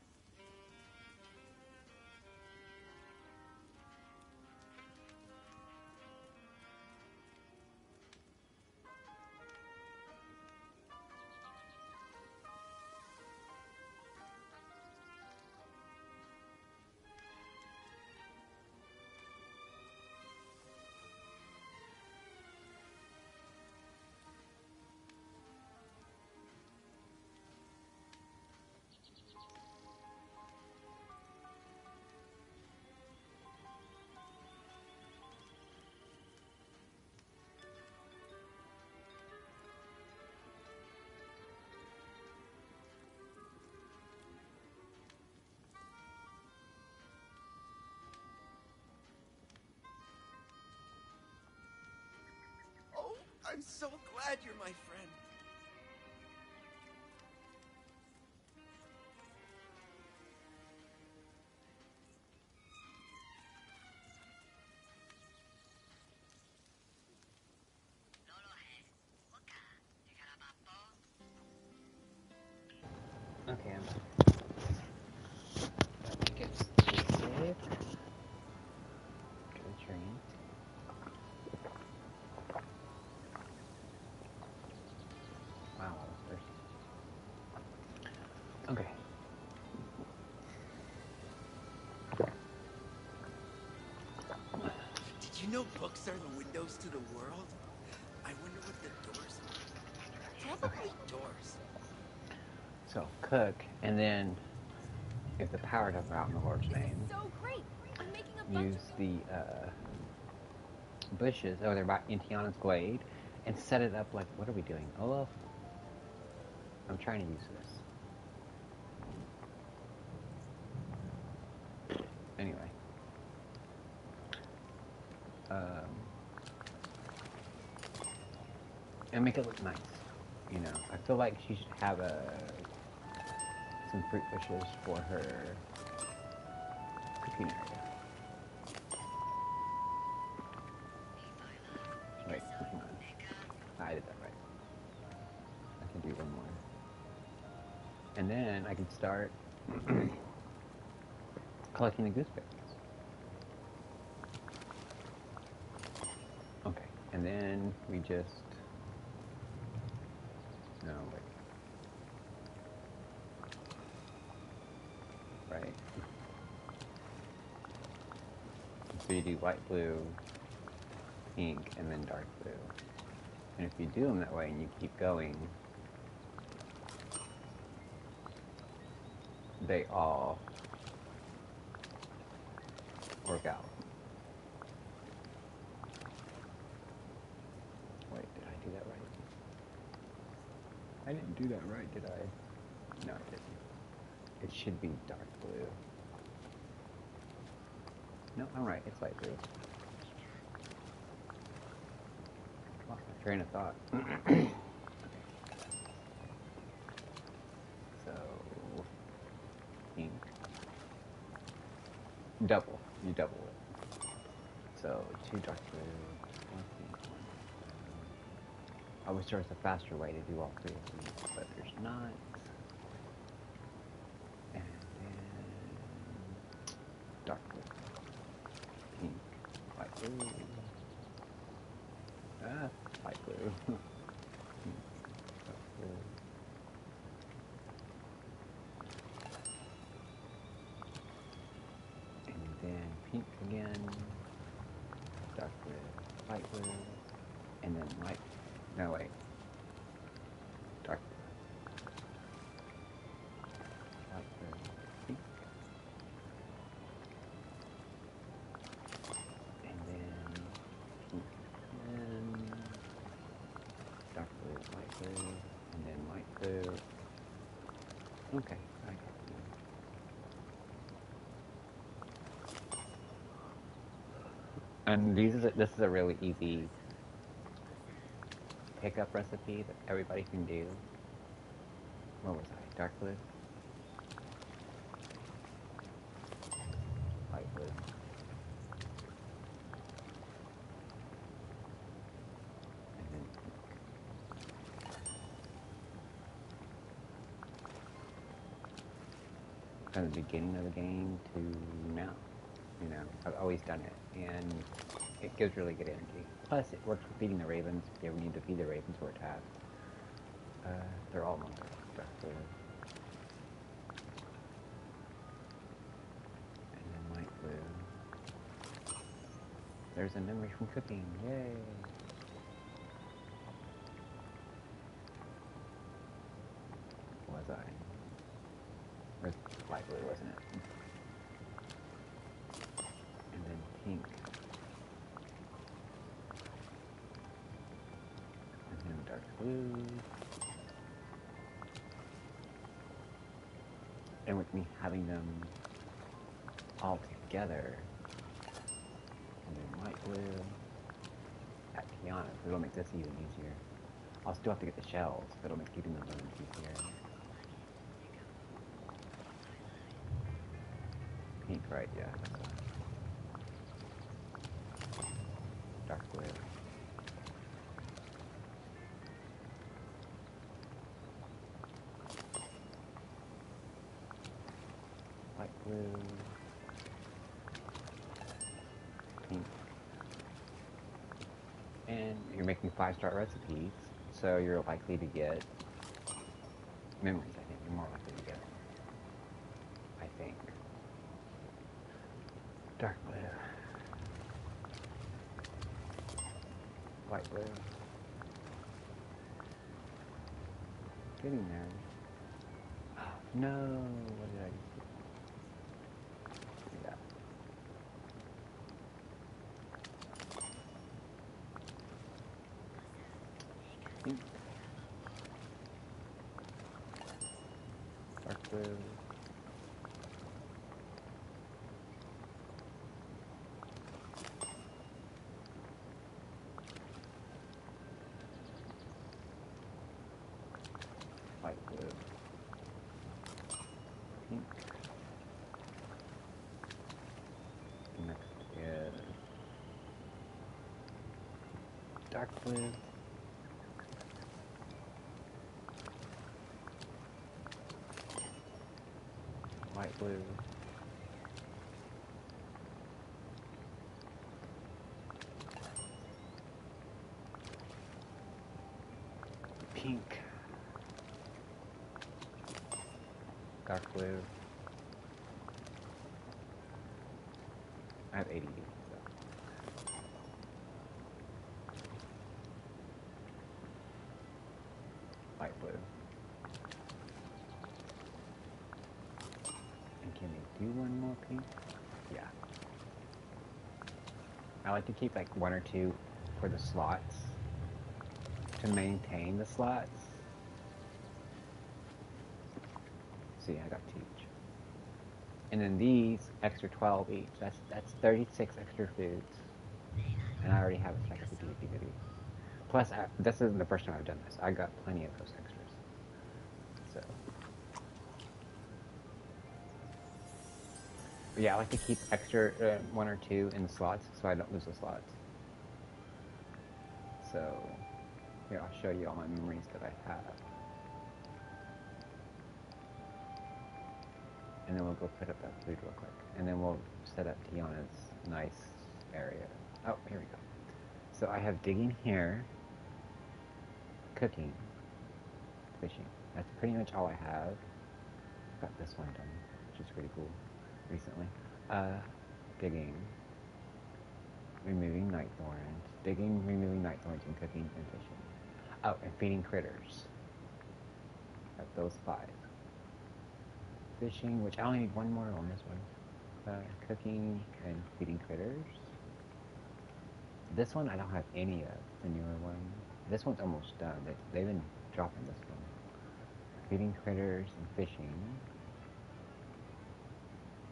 I'm so glad you're my friend. Okay, I'm back. Get saved. Get a train. Wow, I was thirsty. Okay. Did you know books are the windows to the world? I wonder what the doors are. Okay. Probably. Doors. So cook, and then if the power doesn't go out in the Lord's This is name, so great. I'm making a bunch use the bushes over there in Tiana's glade and set it up like, what are we doing? Olaf? I'm trying to use this. Anyway. And make it look nice. You know, I feel like she should have some fruit bushes for her cooking area. Wait, hang on. I did that right. I can do one more. And then I can start collecting the gooseberries. Okay, and then we just... No, wait. Right. So you do light blue, pink, and then dark blue. And if you do them that way and you keep going, they all work out. Wait, did I do that right? I didn't do that right, did I? No, I didn't. It should be dark blue. No, I'm right. It's light blue. Lost my train of thought. Okay. So, pink. Double. You double it. So, 2 dark blue, 1 pink, 1 blue. I wish there was a faster way to do all 3 of these, but there's not. And then dark blue, pink, light blue. Light blue. Pink, dark blue. And then pink again, dark blue, light blue, and then light. No, wait. Dark blue, light blue, pink, and then pink again, dark blue, light blue, and then light blue. Okay, I got you. And this is a really easy pickup recipe that everybody can do. What was I? Dark blue? Light blue. And then pink. From the beginning of the game to now. You know, I've always done it, and it gives really good energy. Plus, it works for feeding the ravens. If you ever need to feed the ravens for a task, they're all monks. Dark blue. And then light blue. There's a memory from cooking. Yay! Was I? Or light blue, wasn't it? And then pink. And then dark blue. And with me having them all together, and then light blue, at Tiana not, but it'll make this even easier. I'll still have to get the shells, but it'll make keeping the bones easier. Pink, right? Yeah, that's right. Dark blue. Light blue. Pink. And you're making 5-star recipes, so you're likely to get memories, I think. You're more likely to get them. I think. Dark blue. Light blue. Getting there. Oh, no, what did I just do? Yeah. Pink. Dark blue. Light blue. Pink. Next is dark blue. Light blue. Pink. Dark blue. I have ADD, so. Light blue. And can we do one more pink? Yeah. I like to keep like 1 or 2 for the slots to maintain the slots. See, I got 2 each. And then these extra 12 each. That's 36 extra foods. And I already have a stack of 50 of these. Plus, this isn't the first time I've done this. I got plenty of those extras. So. But yeah, I like to keep extra 1 or 2 in the slots so I don't lose the slots. So, here, I'll show you all my memories that I have. And then we'll go put up that food real quick. And then we'll set up Tiana's nice area. Oh, here we go. So I have digging here, cooking, fishing. That's pretty much all I have. Got this one done, which is pretty cool, recently. Digging, removing night thorns, digging, removing night thorns, and cooking and fishing. Oh, and feeding critters. Got those 5. Fishing, which I only need 1 more on this one. Cooking and feeding critters. This one I don't have any of, the newer one. This one's almost done. They've been dropping this one. Feeding critters and fishing.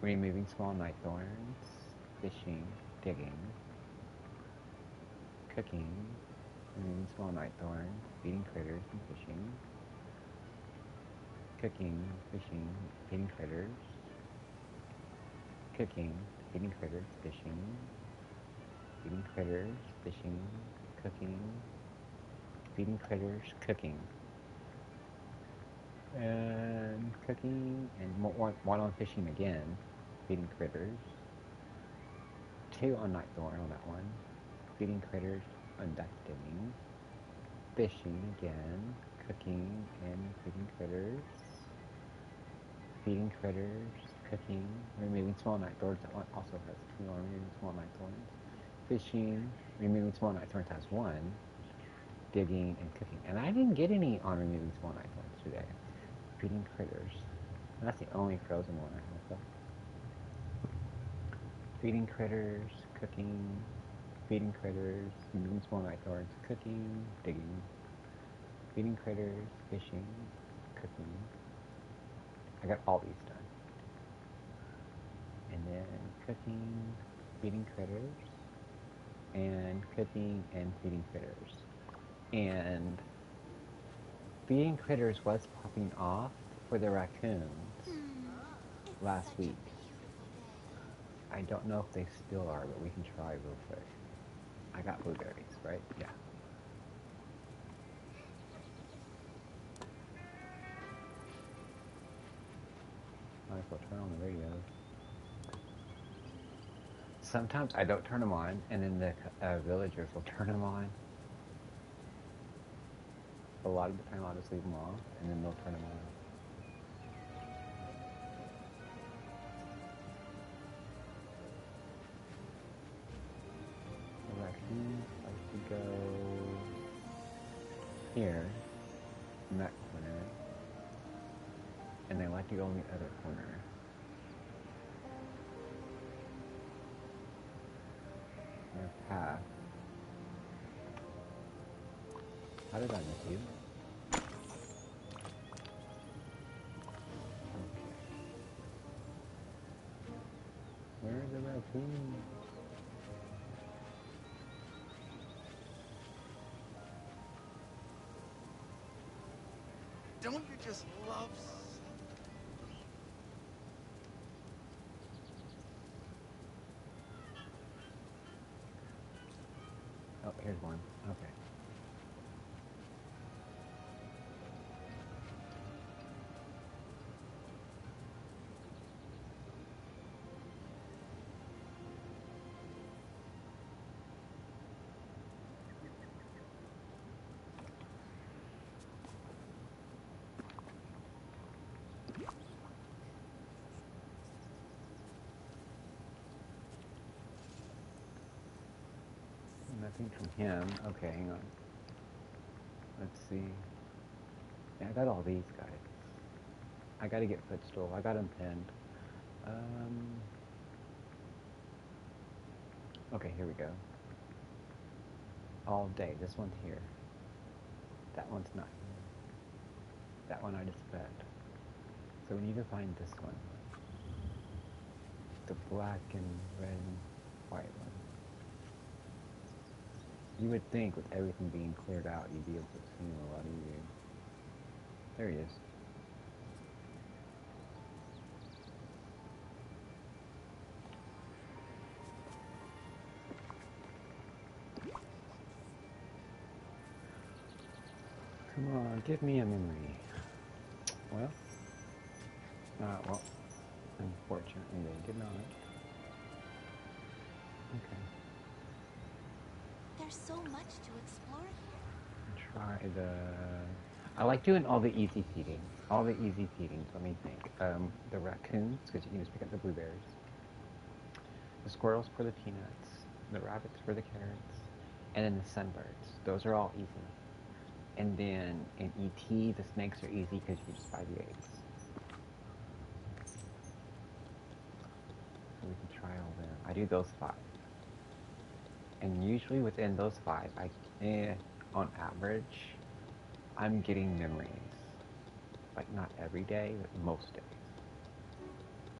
Removing small night thorns. Fishing, digging. Cooking. Removing small night thorns. Feeding critters and fishing. Cooking, fishing, feeding critters. Cooking, feeding critters, fishing. Feeding critters, fishing, cooking. Feeding critters, cooking. And cooking, and one on fishing again. Feeding critters. 2 on night thorn on that one. Feeding critters on that digging. Fishing again. Cooking and feeding critters. Feeding critters, cooking, removing small night thorns. That one also has 2 on removing small night thorns. Fishing, removing small night thorns has 1. Digging and cooking. And I didn't get any on removing small night thorns today. Feeding critters. And that's the only frozen one I have though. Feeding critters, cooking, feeding critters, removing small night thorns, cooking, digging. Feeding critters, fishing, cooking. I got all these done. And then cooking, feeding critters, and cooking and feeding critters. And feeding critters was popping off for the raccoons It's last such week. a beautiful day. I don't know if they still are, but we can try real quick. I got blueberries, right? Yeah. Might as well turn on the radios. Sometimes I don't turn them on, and then the villagers will turn them on. A lot of the time I'll just leave them off, and then they'll turn them on. The raccoons like to go here, in that corner, and they like to go in the other corner. Their path. How did I miss you? Okay. Where are the raccoons? Don't you just love... Oh, here's one. Okay. Nothing from him. Okay, hang on. Let's see. Yeah, I got all these guys. I gotta get Footstool. I got him pinned. Okay, here we go. All day. This one's here. That one's not here. That one I just fed. So we need to find this one. The black and red and white one. You would think with everything being cleared out, you'd be able to see him a lot easier. There he is. Come on, give me a memory. Well, unfortunately they did not. Okay. There's so much to explore here. Try the... I like doing all the easy feeding. All the easy feedings, let me think. The raccoons, because you can just pick up the blueberries. The squirrels for the peanuts. The rabbits for the carrots. And then the sunbirds. Those are all easy. And then in ET, the snakes are easy because you just buy the eggs. So we can try all them. I do those 5. And usually within those 5, on average, I'm getting memories. Like not every day, but most days.